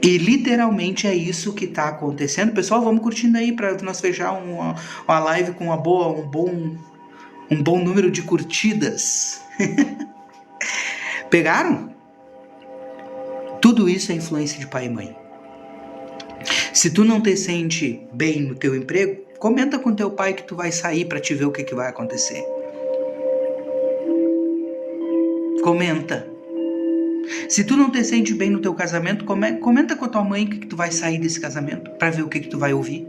Speaker 1: E literalmente é isso que está acontecendo. Pessoal, vamos curtindo aí para nós fechar uma live com um bom número de curtidas. Pegaram? Tudo isso é influência de pai e mãe. Se tu não te sente bem no teu emprego, comenta com teu pai que tu vai sair para te ver o que vai acontecer. Comenta. Se tu não te sente bem no teu casamento, comenta com a tua mãe que tu vai sair desse casamento para ver o que tu vai ouvir.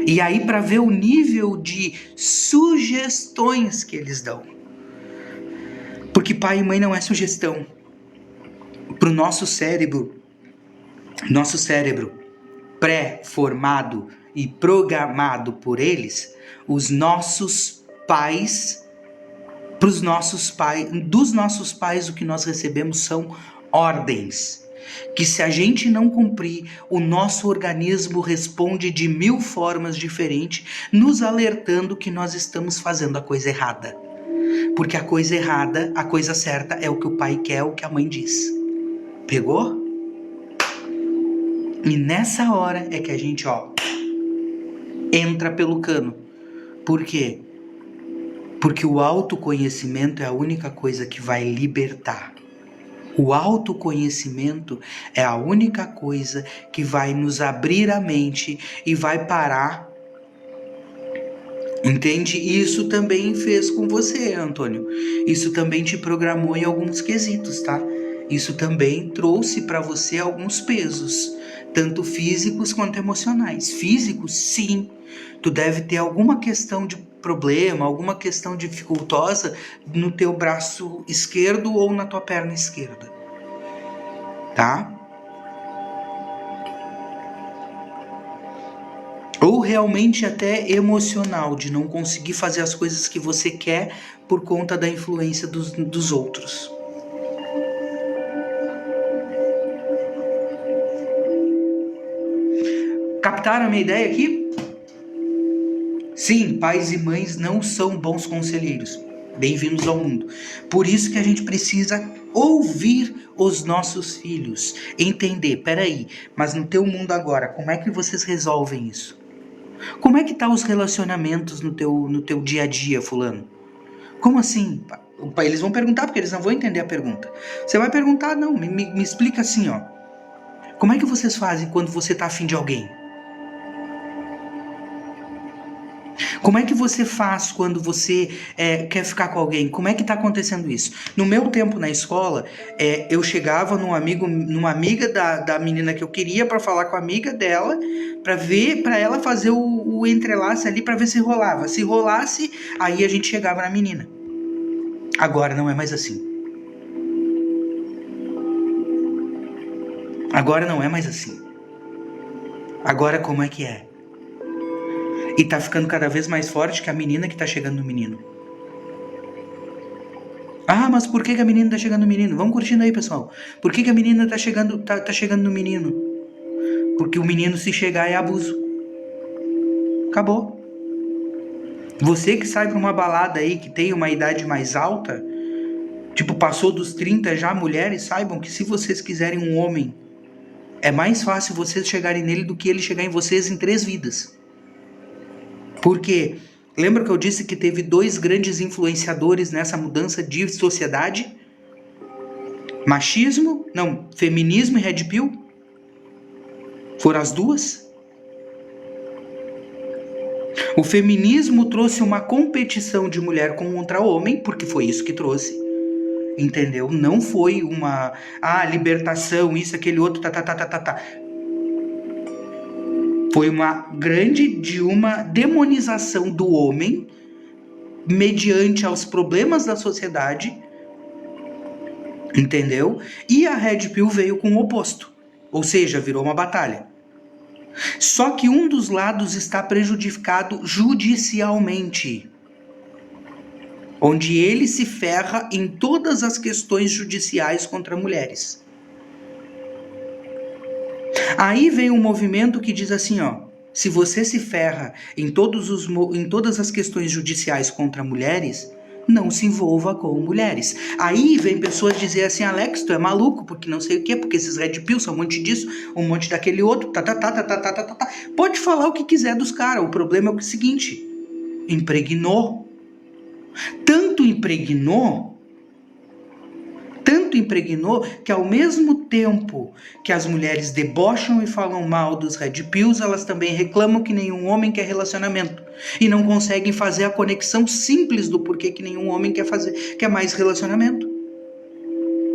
Speaker 1: E aí para ver o nível de sugestões que eles dão. Porque pai e mãe não é sugestão. Para o nosso cérebro pré-formado e programado por eles, os nossos pais, dos nossos pais o que nós recebemos são ordens, que se a gente não cumprir, o nosso organismo responde de 1000 formas diferentes, nos alertando que nós estamos fazendo a coisa errada. Porque a coisa errada, a coisa certa é o que o pai quer, o que a mãe diz. Pegou? E nessa hora é que a gente, entra pelo cano. Por quê? Porque o autoconhecimento é a única coisa que vai libertar. O autoconhecimento é a única coisa que vai nos abrir a mente e vai parar. Entende? Isso também fez com você, Antônio. Isso também te programou em alguns quesitos, tá? Isso também trouxe para você alguns pesos, tanto físicos quanto emocionais. Físicos, sim. Tu deve ter alguma questão de problema, alguma questão dificultosa no teu braço esquerdo ou na tua perna esquerda. Tá? Ou realmente até emocional, de não conseguir fazer as coisas que você quer por conta da influência dos outros. Captaram a minha ideia aqui? Sim, pais e mães não são bons conselheiros. Bem-vindos ao mundo. Por isso que a gente precisa ouvir os nossos filhos. Entender, peraí, mas no teu mundo agora, como é que vocês resolvem isso? Como é que tá os relacionamentos no teu dia a dia, fulano? Como assim? Eles vão perguntar, porque eles não vão entender a pergunta. Você vai perguntar, não, me explica assim, Como é que vocês fazem quando você tá afim de alguém? Como é que você faz quando você quer ficar com alguém? Como é que tá acontecendo isso? No meu tempo na escola, eu chegava numa amiga da menina que eu queria para falar com a amiga dela, para ela fazer o entrelace ali para ver se rolava. Se rolasse, aí a gente chegava na menina. Agora não é mais assim. Agora não é mais assim. Agora como é que é? E tá ficando cada vez mais forte que a menina que tá chegando no menino. Ah, mas por que a menina tá chegando no menino? Vamos curtindo aí, pessoal. Por que a menina tá chegando no menino? Porque o menino, se chegar, é abuso. Acabou. Você que sai pra uma balada aí que tem uma idade mais alta, tipo, passou dos 30 já, mulheres, saibam que se vocês quiserem um homem, é mais fácil vocês chegarem nele do que ele chegar em vocês em 3 vidas. Porque lembra que eu disse que teve 2 grandes influenciadores nessa mudança de sociedade? Feminismo e Red Pill? Foram as 2? O feminismo trouxe uma competição de mulher contra homem, porque foi isso que trouxe, entendeu? Não foi uma libertação, isso, aquele outro, tá. Foi uma demonização do homem mediante aos problemas da sociedade, entendeu? E a Red Pill veio com o oposto, ou seja, virou uma batalha. Só que um dos lados está prejudicado judicialmente, onde ele se ferra em todas as questões judiciais contra mulheres. Aí vem um movimento que diz assim, se você se ferra em todas as questões judiciais contra mulheres, não se envolva com mulheres. Aí vem pessoas dizer assim, Alex, tu é maluco, porque não sei o quê, porque esses Red Pill são um monte disso, um monte daquele outro, Pode falar o que quiser dos caras, o problema é o seguinte, impregnou. Tanto impregnou que ao mesmo tempo que as mulheres debocham e falam mal dos Red Pills, elas também reclamam que nenhum homem quer relacionamento. E não conseguem fazer a conexão simples do porquê que nenhum homem quer mais relacionamento.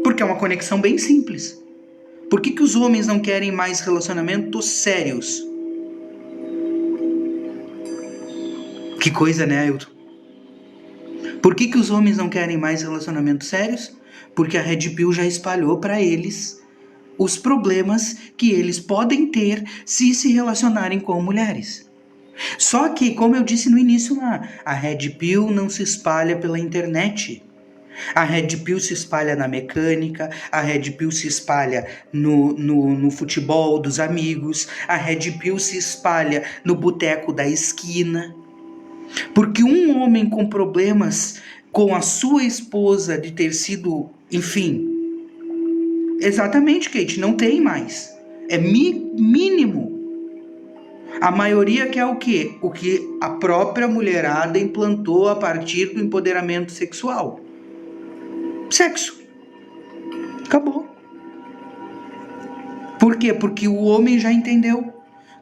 Speaker 1: Porque é uma conexão bem simples. Por que os homens não querem mais relacionamentos sérios? Que coisa, né, Ailton? Por que os homens não querem mais relacionamentos sérios? Porque a Red Pill já espalhou para eles os problemas que eles podem ter se relacionarem com mulheres. Só que, como eu disse no início lá, a Red Pill não se espalha pela internet. A Red Pill se espalha na mecânica, a Red Pill se espalha no futebol dos amigos, a Red Pill se espalha no boteco da esquina. Porque um homem com problemas com a sua esposa de ter sido, enfim, exatamente, Kate, não tem mais. É mínimo. A maioria quer o quê? O que a própria mulherada implantou a partir do empoderamento sexual. Sexo. Acabou. Por quê? Porque o homem já entendeu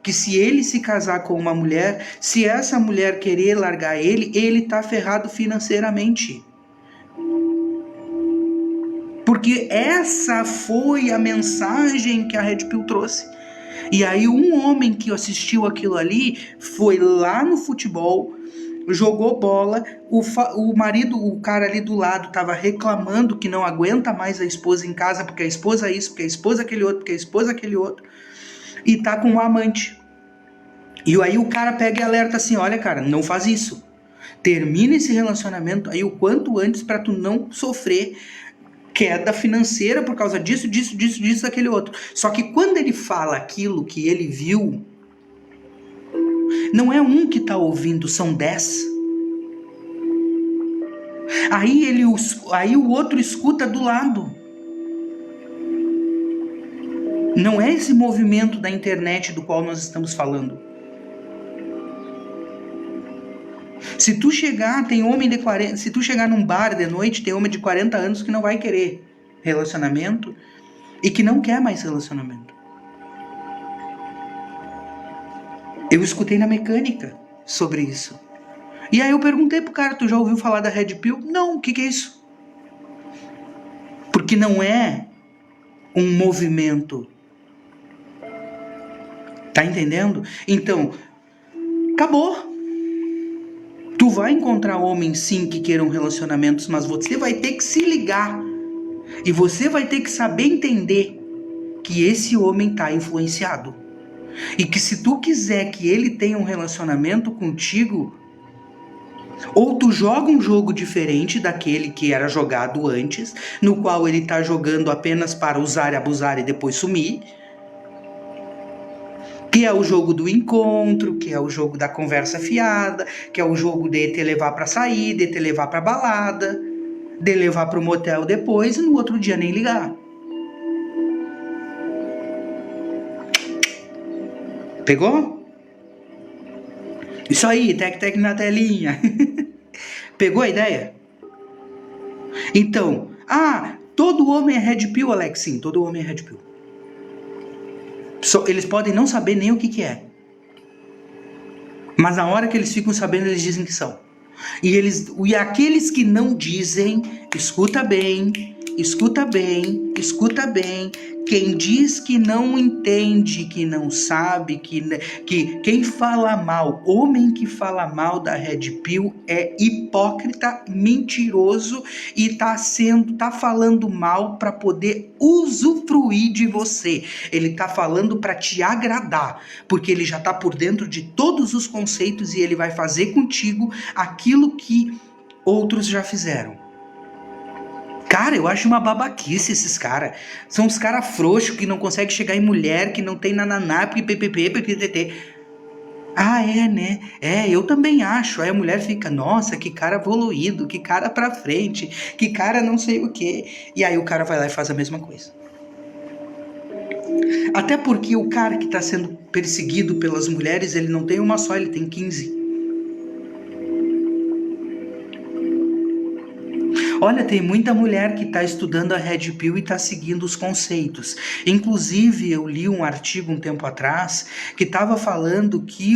Speaker 1: que se ele se casar com uma mulher, se essa mulher querer largar ele tá ferrado financeiramente. Porque essa foi a mensagem que a Red Pill trouxe. E aí um homem que assistiu aquilo ali foi lá no futebol, jogou bola, o marido, o cara ali do lado tava reclamando que não aguenta mais a esposa em casa, porque a esposa isso, porque a esposa aquele outro, porque a esposa aquele outro, e tá com um amante. E aí o cara pega e alerta assim, olha cara, não faz isso. Termina esse relacionamento aí o quanto antes para tu não sofrer queda financeira por causa disso, daquele outro. Só que quando ele fala aquilo que ele viu, não é um que tá ouvindo, são 10. Aí o outro escuta do lado. Não é esse movimento da internet do qual nós estamos falando. Se tu chegar, tem homem de 40, se tu chegar num bar de noite, tem homem de 40 anos que não vai querer relacionamento e que não quer mais relacionamento. Eu escutei na mecânica sobre isso. E aí eu perguntei pro cara, tu já ouviu falar da Red Pill? Não, o que é isso? Porque não é um movimento. Tá entendendo? Então, acabou. Tu vai encontrar homens sim que queiram relacionamentos, mas você vai ter que se ligar. E você vai ter que saber entender que esse homem tá influenciado. E que se tu quiser que ele tenha um relacionamento contigo, ou tu joga um jogo diferente daquele que era jogado antes, no qual ele tá jogando apenas para usar e abusar e depois sumir, que é o jogo do encontro, que é o jogo da conversa fiada, que é o jogo de te levar pra sair, de te levar pra balada, de levar pro motel depois e no outro dia nem ligar. Pegou? Isso aí, tec-tec na telinha. Pegou a ideia? Então, todo homem é Red Pill, Alex? Sim, todo homem é Red Pill. Eles podem não saber nem o que é. Mas na hora que eles ficam sabendo, eles dizem que são. E aqueles que não dizem, escuta bem, escuta bem, escuta bem. Quem diz que não entende, que não sabe, que quem fala mal, homem que fala mal da Red Pill é hipócrita, mentiroso e tá falando mal para poder usufruir de você. Ele tá falando para te agradar, porque ele já tá por dentro de todos os conceitos e ele vai fazer contigo aquilo que outros já fizeram. Cara, eu acho uma babaquice esses caras. São os caras frouxos que não conseguem chegar em mulher, que não tem nananá, ppp. É, né? Eu também acho. Aí a mulher fica, nossa, que cara evoluído, que cara pra frente, que cara não sei o quê. E aí o cara vai lá e faz a mesma coisa. Até porque o cara que tá sendo perseguido pelas mulheres, ele não tem uma só, ele tem 15. Olha, tem muita mulher que está estudando a Red Pill e está seguindo os conceitos. Inclusive, eu li um artigo um tempo atrás que estava falando que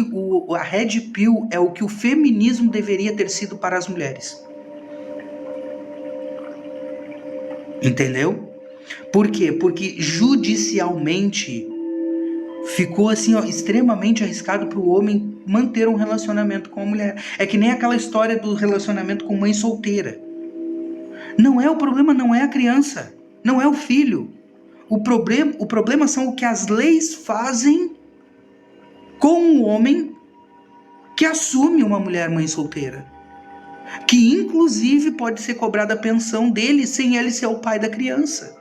Speaker 1: a Red Pill é o que o feminismo deveria ter sido para as mulheres. Entendeu? Por quê? Porque judicialmente ficou assim, extremamente arriscado para o homem manter um relacionamento com a mulher. É que nem aquela história do relacionamento com mãe solteira. O problema não é a criança, não é o filho. O problema são o que as leis fazem com um homem que assume uma mulher mãe solteira. Que inclusive pode ser cobrada a pensão dele sem ele ser o pai da criança.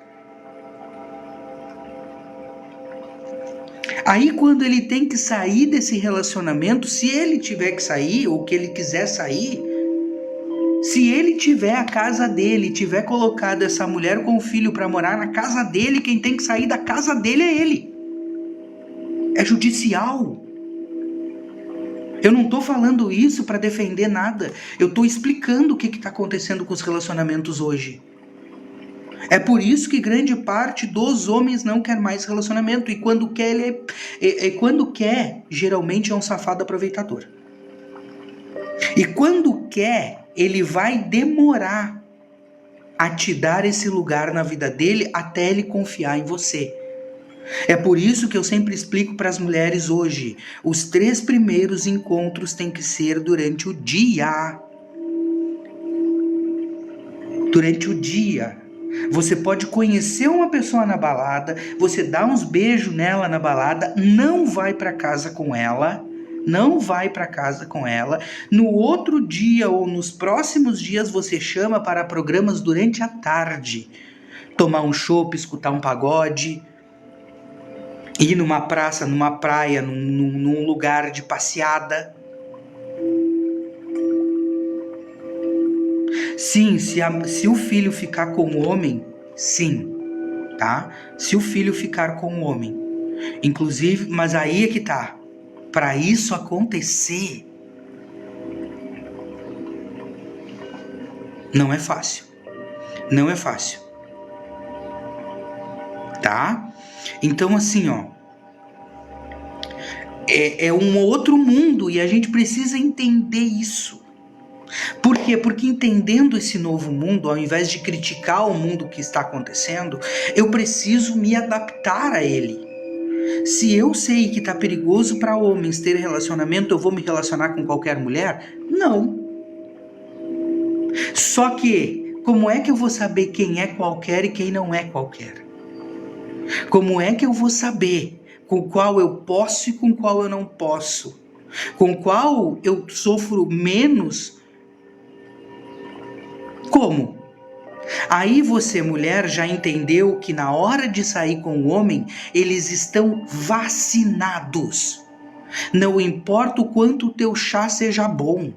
Speaker 1: Aí quando ele tem que sair desse relacionamento, se ele tiver que sair ou que ele quiser sair, se ele tiver a casa dele, tiver colocado essa mulher com o filho para morar na casa dele, quem tem que sair da casa dele é ele. É judicial. Eu não estou falando isso para defender nada. Eu estou explicando o que está acontecendo com os relacionamentos hoje. É por isso que grande parte dos homens não quer mais relacionamento. E quando quer, geralmente é um safado aproveitador. E quando quer, ele vai demorar a te dar esse lugar na vida dele até ele confiar em você. É por isso que eu sempre explico para as mulheres hoje, os 3 primeiros encontros têm que ser durante o dia. Durante o dia. Você pode conhecer uma pessoa na balada, você dá uns beijos nela na balada, não vai para casa com ela. Não vai para casa com ela. No outro dia ou nos próximos dias você chama para programas durante a tarde. Tomar um chopp, escutar um pagode, ir numa praça, numa praia, num lugar de passeada. Sim, se o filho ficar com o homem, sim, tá? Se o filho ficar com o homem. Inclusive, mas aí é que tá. Para isso acontecer, não é fácil. Não é fácil. Tá? Então, assim, é um outro mundo e a gente precisa entender isso. Por quê? Porque entendendo esse novo mundo, ao invés de criticar o mundo que está acontecendo, eu preciso me adaptar a ele. Se eu sei que está perigoso para homens ter relacionamento, eu vou me relacionar com qualquer mulher? Não. Só que, como é que eu vou saber quem é qualquer e quem não é qualquer? Como é que eu vou saber com qual eu posso e com qual eu não posso? Com qual eu sofro menos? Como? Aí você, mulher, já entendeu que na hora de sair com o homem, eles estão vacinados. Não importa o quanto o teu chá seja bom.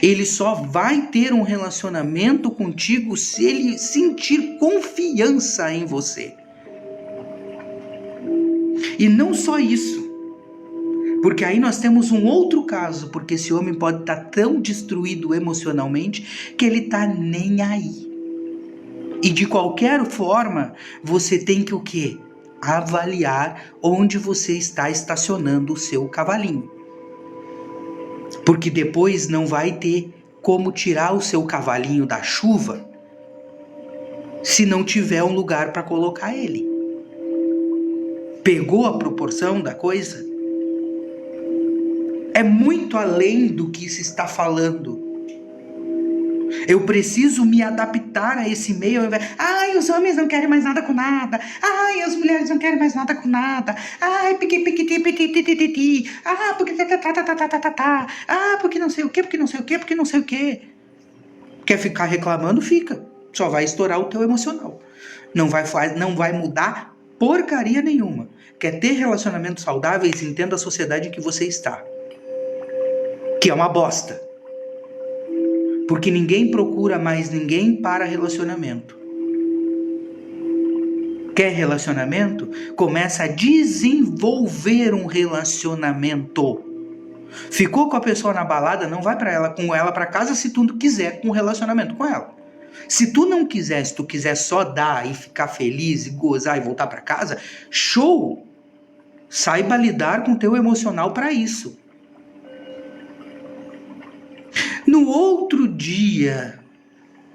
Speaker 1: Ele só vai ter um relacionamento contigo se ele sentir confiança em você. E não só isso. Porque aí nós temos um outro caso, porque esse homem pode estar tão destruído emocionalmente que ele está nem aí. E de qualquer forma, você tem que o quê? Avaliar onde você está estacionando o seu cavalinho. Porque depois não vai ter como tirar o seu cavalinho da chuva se não tiver um lugar para colocar ele. Pegou a proporção da coisa? É muito além do que se está falando. Eu preciso me adaptar a esse meio. Ai, os homens não querem mais nada com nada. Ai, as mulheres não querem mais nada com nada. Ai, piqui. Ah, porque tá. Ah, porque não sei o quê, porque não sei o quê, porque não sei o quê. Quer ficar reclamando? Fica. Só vai estourar o teu emocional. Não vai mudar porcaria nenhuma. Quer ter relacionamentos saudáveis? Entenda a sociedade em que você está. Que é uma bosta. Porque ninguém procura mais ninguém para relacionamento. Quer relacionamento? Começa a desenvolver um relacionamento. Ficou com a pessoa na balada, não vai com ela para casa se tu não quiser um relacionamento com ela. Se tu não quiser, se tu quiser só dar e ficar feliz e gozar e voltar para casa, show! Saiba lidar com o teu emocional para isso. No outro dia,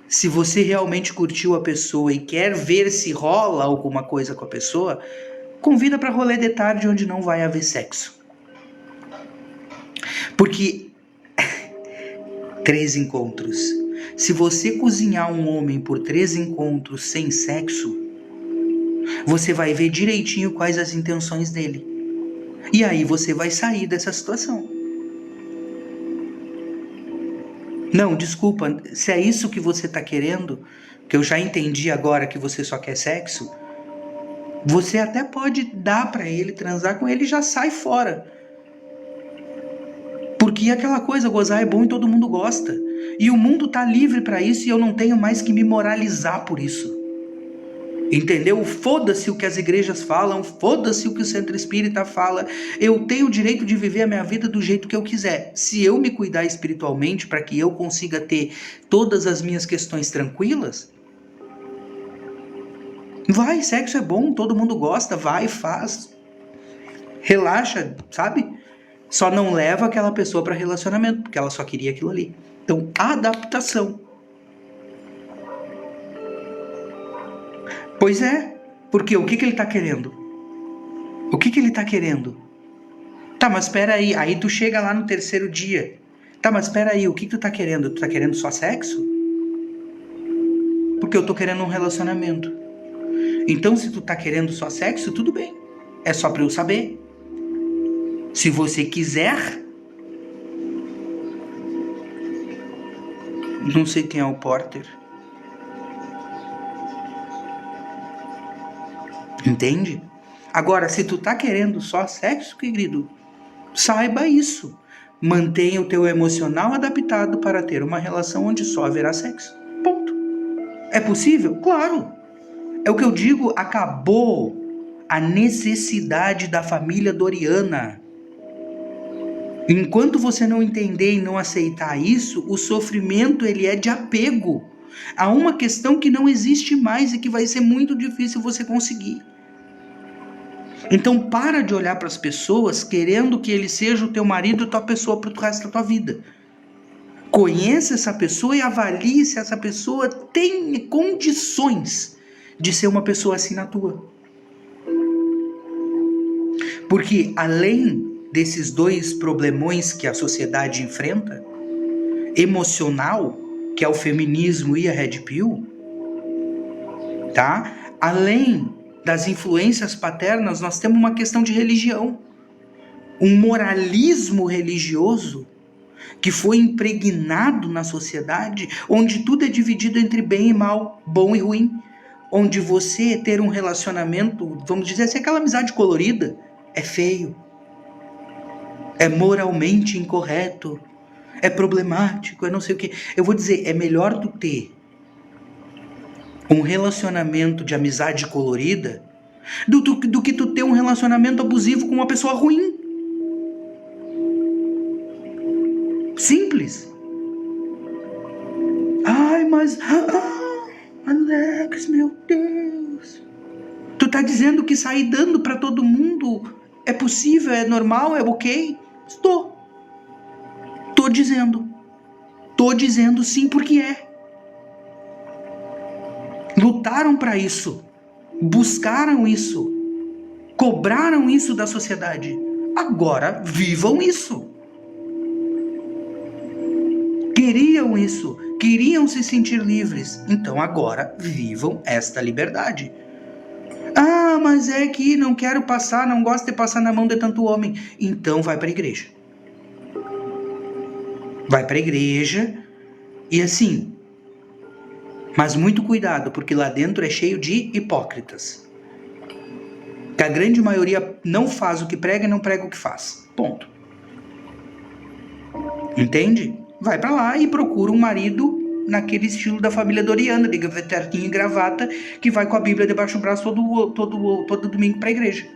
Speaker 1: se você realmente curtiu a pessoa e quer ver se rola alguma coisa com a pessoa, convida para rolê de tarde onde não vai haver sexo. Porque 3 encontros. Se você cozinhar um homem por 3 encontros sem sexo, você vai ver direitinho quais as intenções dele. E aí você vai sair dessa situação. Não, desculpa, se é isso que você está querendo, que eu já entendi agora que você só quer sexo, você até pode dar para ele, transar com ele e já sai fora. Porque aquela coisa, gozar é bom e todo mundo gosta. E o mundo tá livre para isso e eu não tenho mais que me moralizar por isso. Entendeu? Foda-se o que as igrejas falam, foda-se o que o centro espírita fala. Eu tenho o direito de viver a minha vida do jeito que eu quiser. Se eu me cuidar espiritualmente para que eu consiga ter todas as minhas questões tranquilas, vai, sexo é bom, todo mundo gosta, vai, faz. Relaxa, sabe? Só não leva aquela pessoa para relacionamento, porque ela só queria aquilo ali. Então, adaptação. Pois é, porque o que ele tá querendo? O que ele tá querendo? Tá, mas espera aí tu chega lá no 3º dia. Tá, mas espera aí, o que tu tá querendo? Tu tá querendo só sexo? Porque eu tô querendo um relacionamento. Então, se tu tá querendo só sexo, tudo bem. É só pra eu saber. Se você quiser... Não sei quem é o Porter. Entende? Agora, se tu tá querendo só sexo, querido, saiba isso. Mantenha o teu emocional adaptado para ter uma relação onde só haverá sexo. Ponto. É possível? Claro. É o que eu digo, acabou a necessidade da família Doriana. Enquanto você não entender e não aceitar isso, o sofrimento ele é de apego a uma questão que não existe mais e que vai ser muito difícil você conseguir. Então para de olhar para as pessoas querendo que ele seja o teu marido e tua pessoa para o resto da tua vida. Conheça essa pessoa e avalie se essa pessoa tem condições de ser uma pessoa assim na tua. Porque além desses dois problemões que a sociedade enfrenta, emocional, que é o feminismo e a Red Pill, tá? Além das influências paternas, nós temos uma questão de religião. Um moralismo religioso que foi impregnado na sociedade, onde tudo é dividido entre bem e mal, bom e ruim. Onde você ter um relacionamento, vamos dizer assim, aquela amizade colorida, é feio. É moralmente incorreto. É problemático, é não sei o quê. Eu vou dizer, é melhor tu ter um relacionamento de amizade colorida do que tu ter um relacionamento abusivo com uma pessoa ruim. Simples. Ai, mas... Alex, meu Deus. Tu tá dizendo que sair dando pra todo mundo é possível, é normal, é ok? Estou. Tô dizendo. Tô dizendo sim porque é. Lutaram pra isso. Buscaram isso. Cobraram isso da sociedade. Agora vivam isso. Queriam isso. Queriam se sentir livres. Então agora vivam esta liberdade. Ah, mas é que não quero passar, não gosto de passar na mão de tanto homem. Então vai pra igreja. Vai pra igreja e assim. Mas muito cuidado, porque lá dentro é cheio de hipócritas. Que a grande maioria não faz o que prega e não prega o que faz. Ponto. Entende? Vai pra lá e procura um marido naquele estilo da família Doriana, de terninho e gravata, que vai com a Bíblia debaixo do braço todo domingo pra igreja.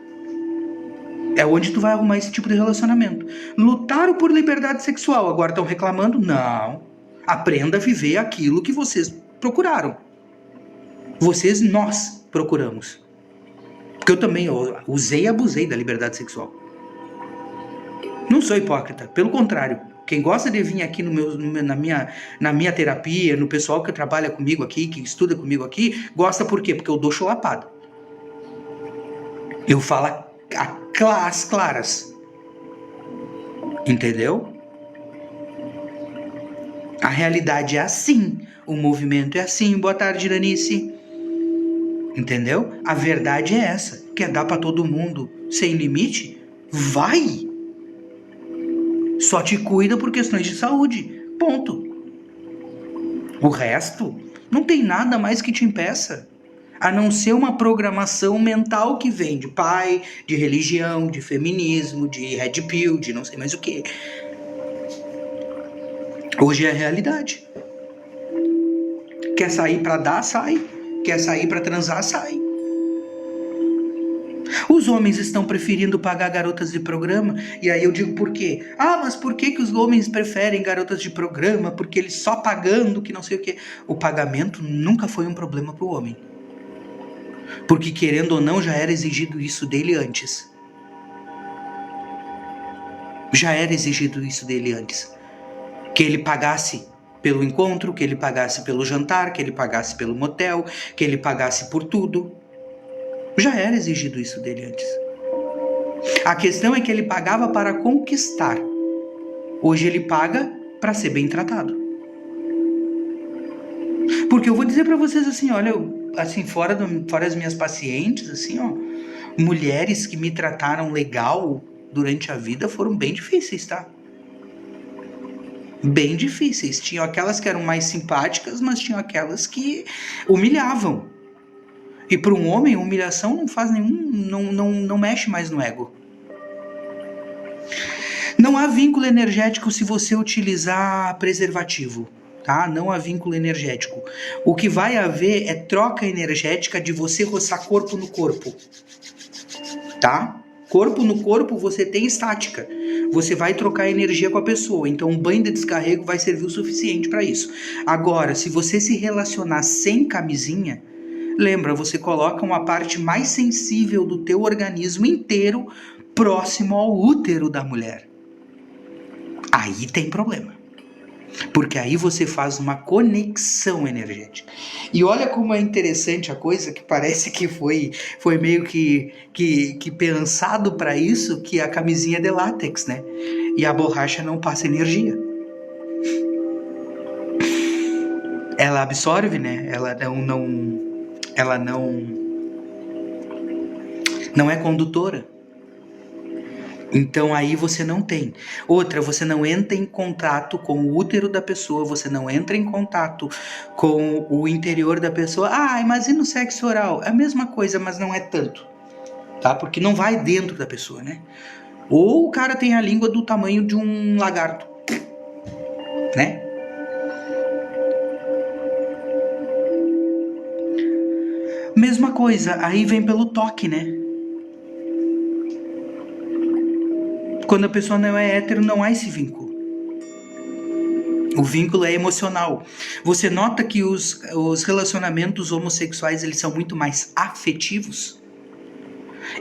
Speaker 1: É onde tu vai arrumar esse tipo de relacionamento. Lutaram por liberdade sexual, agora estão reclamando? Não. Aprenda a viver aquilo que vocês procuraram. Nós procuramos. Porque eu também usei e abusei da liberdade sexual. Não sou hipócrita, pelo contrário. Quem gosta de vir aqui na minha terapia, no pessoal que trabalha comigo aqui, que estuda comigo aqui, gosta por quê? Porque eu dou chulapada. Eu falo as claras. Entendeu? A realidade é assim. O movimento é assim. Boa tarde, Iranice. Entendeu? A verdade é essa. Quer dar pra todo mundo sem limite? Vai! Só te cuida por questões de saúde. Ponto. O resto não tem nada mais que te impeça. A não ser uma programação mental que vem de pai, de religião, de feminismo, de red pill, de não sei mais o que. Hoje é a realidade. Quer sair pra dar, sai. Quer sair pra transar, sai. Os homens estão preferindo pagar garotas de programa. E aí eu digo por quê? Ah, mas por que os homens preferem garotas de programa? Porque eles só pagando que não sei o quê. O pagamento nunca foi um problema pro homem. Porque querendo ou não, já era exigido isso dele antes. Já era exigido isso dele antes. Que ele pagasse pelo encontro, que ele pagasse pelo jantar, que ele pagasse pelo motel, que ele pagasse por tudo. Já era exigido isso dele antes. A questão é que ele pagava para conquistar. Hoje ele paga para ser bem tratado. Porque eu vou dizer para vocês assim, olha, assim, fora as minhas pacientes, assim, ó, mulheres que me trataram legal durante a vida foram bem difíceis, tá? Bem difíceis. Tinham aquelas que eram mais simpáticas, mas tinham aquelas que humilhavam. E para um homem, humilhação não faz não mexe mais no ego. Não há vínculo energético se você utilizar preservativo, tá? Não há vínculo energético. O que vai haver é troca energética de você roçar corpo no corpo, tá? Corpo no corpo você tem estática. Você vai trocar energia com a pessoa. Então um banho de descarrego vai servir o suficiente para isso. Agora, se você se relacionar sem camisinha, lembra, você coloca uma parte mais sensível do teu organismo inteiro próximo ao útero da mulher. Aí tem problema. Porque aí você faz uma conexão energética. E olha como é interessante a coisa, que parece que foi meio que pensado para isso, que a camisinha é de látex, né? E a borracha não passa energia. Ela absorve, né? Ela não é condutora. Então aí você não tem. Outra, você não entra em contato com o útero da pessoa, você não entra em contato com o interior da pessoa. Ah, mas e no sexo oral? É a mesma coisa, mas não é tanto, tá? Porque não vai dentro da pessoa, né? Ou o cara tem a língua do tamanho de um lagarto, né? Mesma coisa, aí vem pelo toque, né? Quando a pessoa não é hétero, não há esse vínculo. O vínculo é emocional. Você nota que os relacionamentos homossexuais, eles são muito mais afetivos?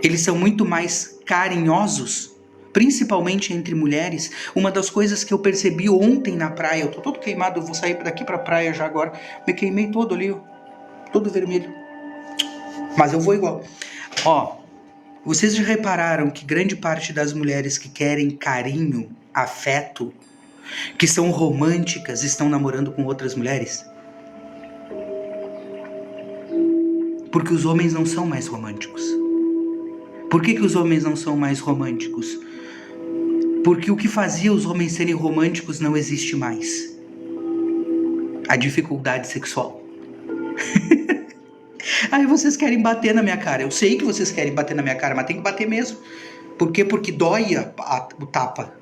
Speaker 1: Eles são muito mais carinhosos? Principalmente entre mulheres. Uma das coisas que eu percebi ontem na praia, eu tô todo queimado, eu vou sair daqui pra praia já agora, me queimei todo ali, ó, todo vermelho. Mas eu vou igual. Ó, vocês já repararam que grande parte das mulheres que querem carinho, afeto, que são românticas, estão namorando com outras mulheres? Porque os homens não são mais românticos. Por que os homens não são mais românticos? Porque o que fazia os homens serem românticos não existe mais. A dificuldade sexual. Aí vocês querem bater na minha cara. Eu sei que vocês querem bater na minha cara, mas tem que bater mesmo. Por quê? Porque dói o tapa.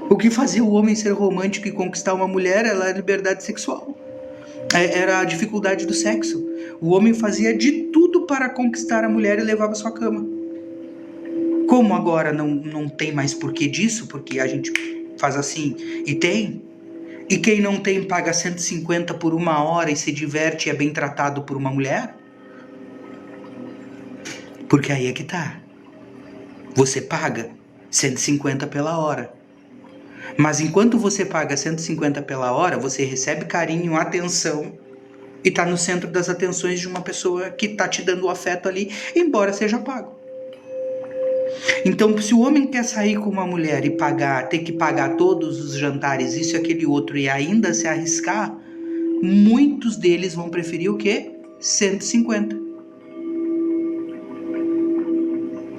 Speaker 1: O que fazia o homem ser romântico e conquistar uma mulher era a liberdade sexual. Era a dificuldade do sexo. O homem fazia de tudo para conquistar a mulher e levar para sua cama. Como agora não tem mais porquê disso, porque a gente faz assim e tem, e quem não tem paga 150 por uma hora e se diverte e é bem tratado por uma mulher? Porque aí é que tá. Você paga 150 pela hora. Mas enquanto você paga 150 pela hora, você recebe carinho, atenção e tá no centro das atenções de uma pessoa que tá te dando o afeto ali, embora seja pago. Então, se o homem quer sair com uma mulher e ter que pagar todos os jantares, isso e aquele outro, e ainda se arriscar, muitos deles vão preferir o quê? 150.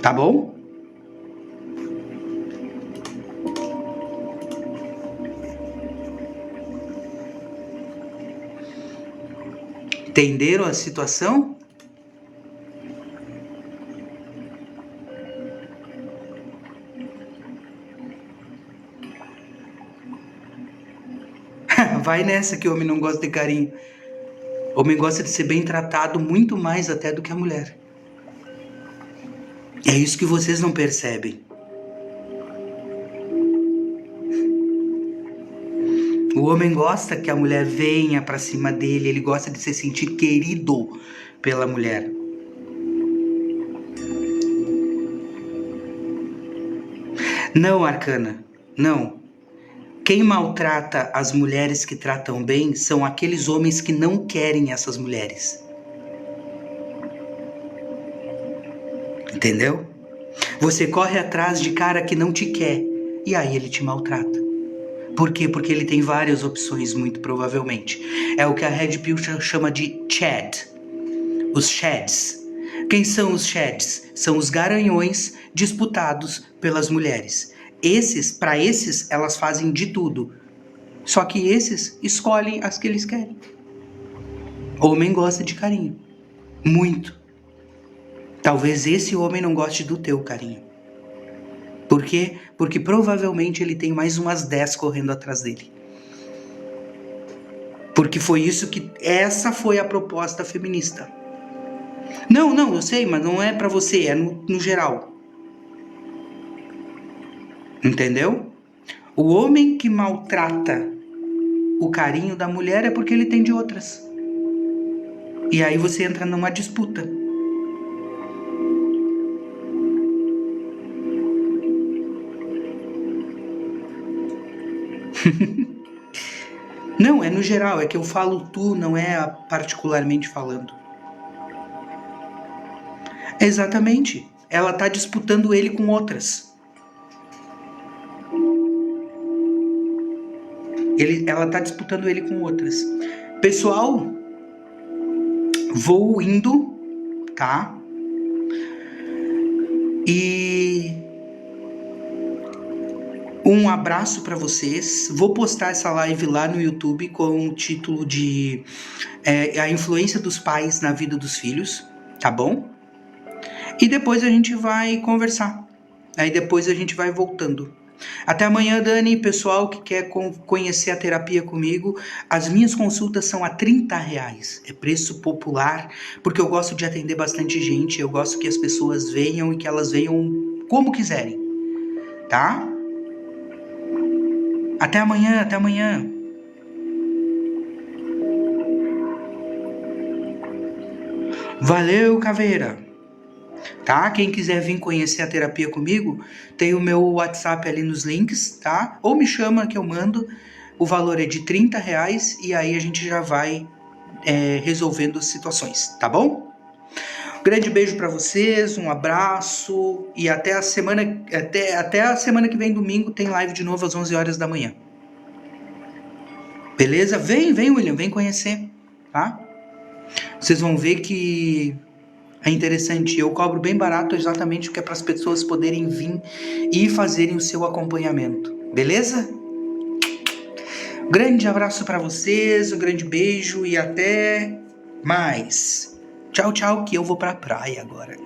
Speaker 1: Tá bom? Entenderam a situação? Vai nessa que o homem não gosta de carinho. O homem gosta de ser bem tratado muito mais até do que a mulher. É isso que vocês não percebem. O homem gosta que a mulher venha pra cima dele, ele gosta de se sentir querido pela mulher. Não, Arcana, não. Quem maltrata as mulheres que tratam bem são aqueles homens que não querem essas mulheres. Entendeu? Você corre atrás de cara que não te quer e aí ele te maltrata. Por quê? Porque ele tem várias opções, muito provavelmente. É o que a Red Pill chama de Chad. Os Chads. Quem são os Chads? São os garanhões disputados pelas mulheres. Para esses, elas fazem de tudo. Só que esses escolhem as que eles querem. Homem gosta de carinho. Muito. Talvez esse homem não goste do teu carinho. Por quê? Porque provavelmente ele tem mais umas 10 correndo atrás dele. Porque essa foi a proposta feminista. Não, eu sei, mas não é pra você, é no geral. Entendeu? O homem que maltrata o carinho da mulher é porque ele tem de outras. E aí você entra numa disputa. Não, é no geral, é que eu falo tu, não é particularmente falando. Exatamente. Ela tá disputando ele com outras. Ela tá disputando ele com outras. Pessoal, vou indo, tá? E um abraço para vocês. Vou postar essa live lá no YouTube com o título de A Influência dos Pais na Vida dos Filhos, tá bom? E depois a gente vai conversar. Aí depois a gente vai voltando. Até amanhã, Dani. Pessoal que quer conhecer a terapia comigo, as minhas consultas são a R$30. É preço popular, porque eu gosto de atender bastante gente. Eu gosto que as pessoas venham e que elas venham como quiserem, tá? Até amanhã, até amanhã. Valeu, caveira. Tá? Quem quiser vir conhecer a terapia comigo, tem o meu WhatsApp ali nos links, tá? Ou me chama que eu mando. O valor é de R$30 e aí a gente já vai resolvendo situações, tá bom? Grande beijo para vocês, um abraço e até a semana que vem, domingo, tem live de novo às 11 horas da manhã. Beleza? Vem, William, vem conhecer, tá? Vocês vão ver que é interessante. Eu cobro bem barato exatamente porque é para as pessoas poderem vir e fazerem o seu acompanhamento. Beleza? Grande abraço para vocês, um grande beijo e até mais. Tchau, tchau, que eu vou pra praia agora.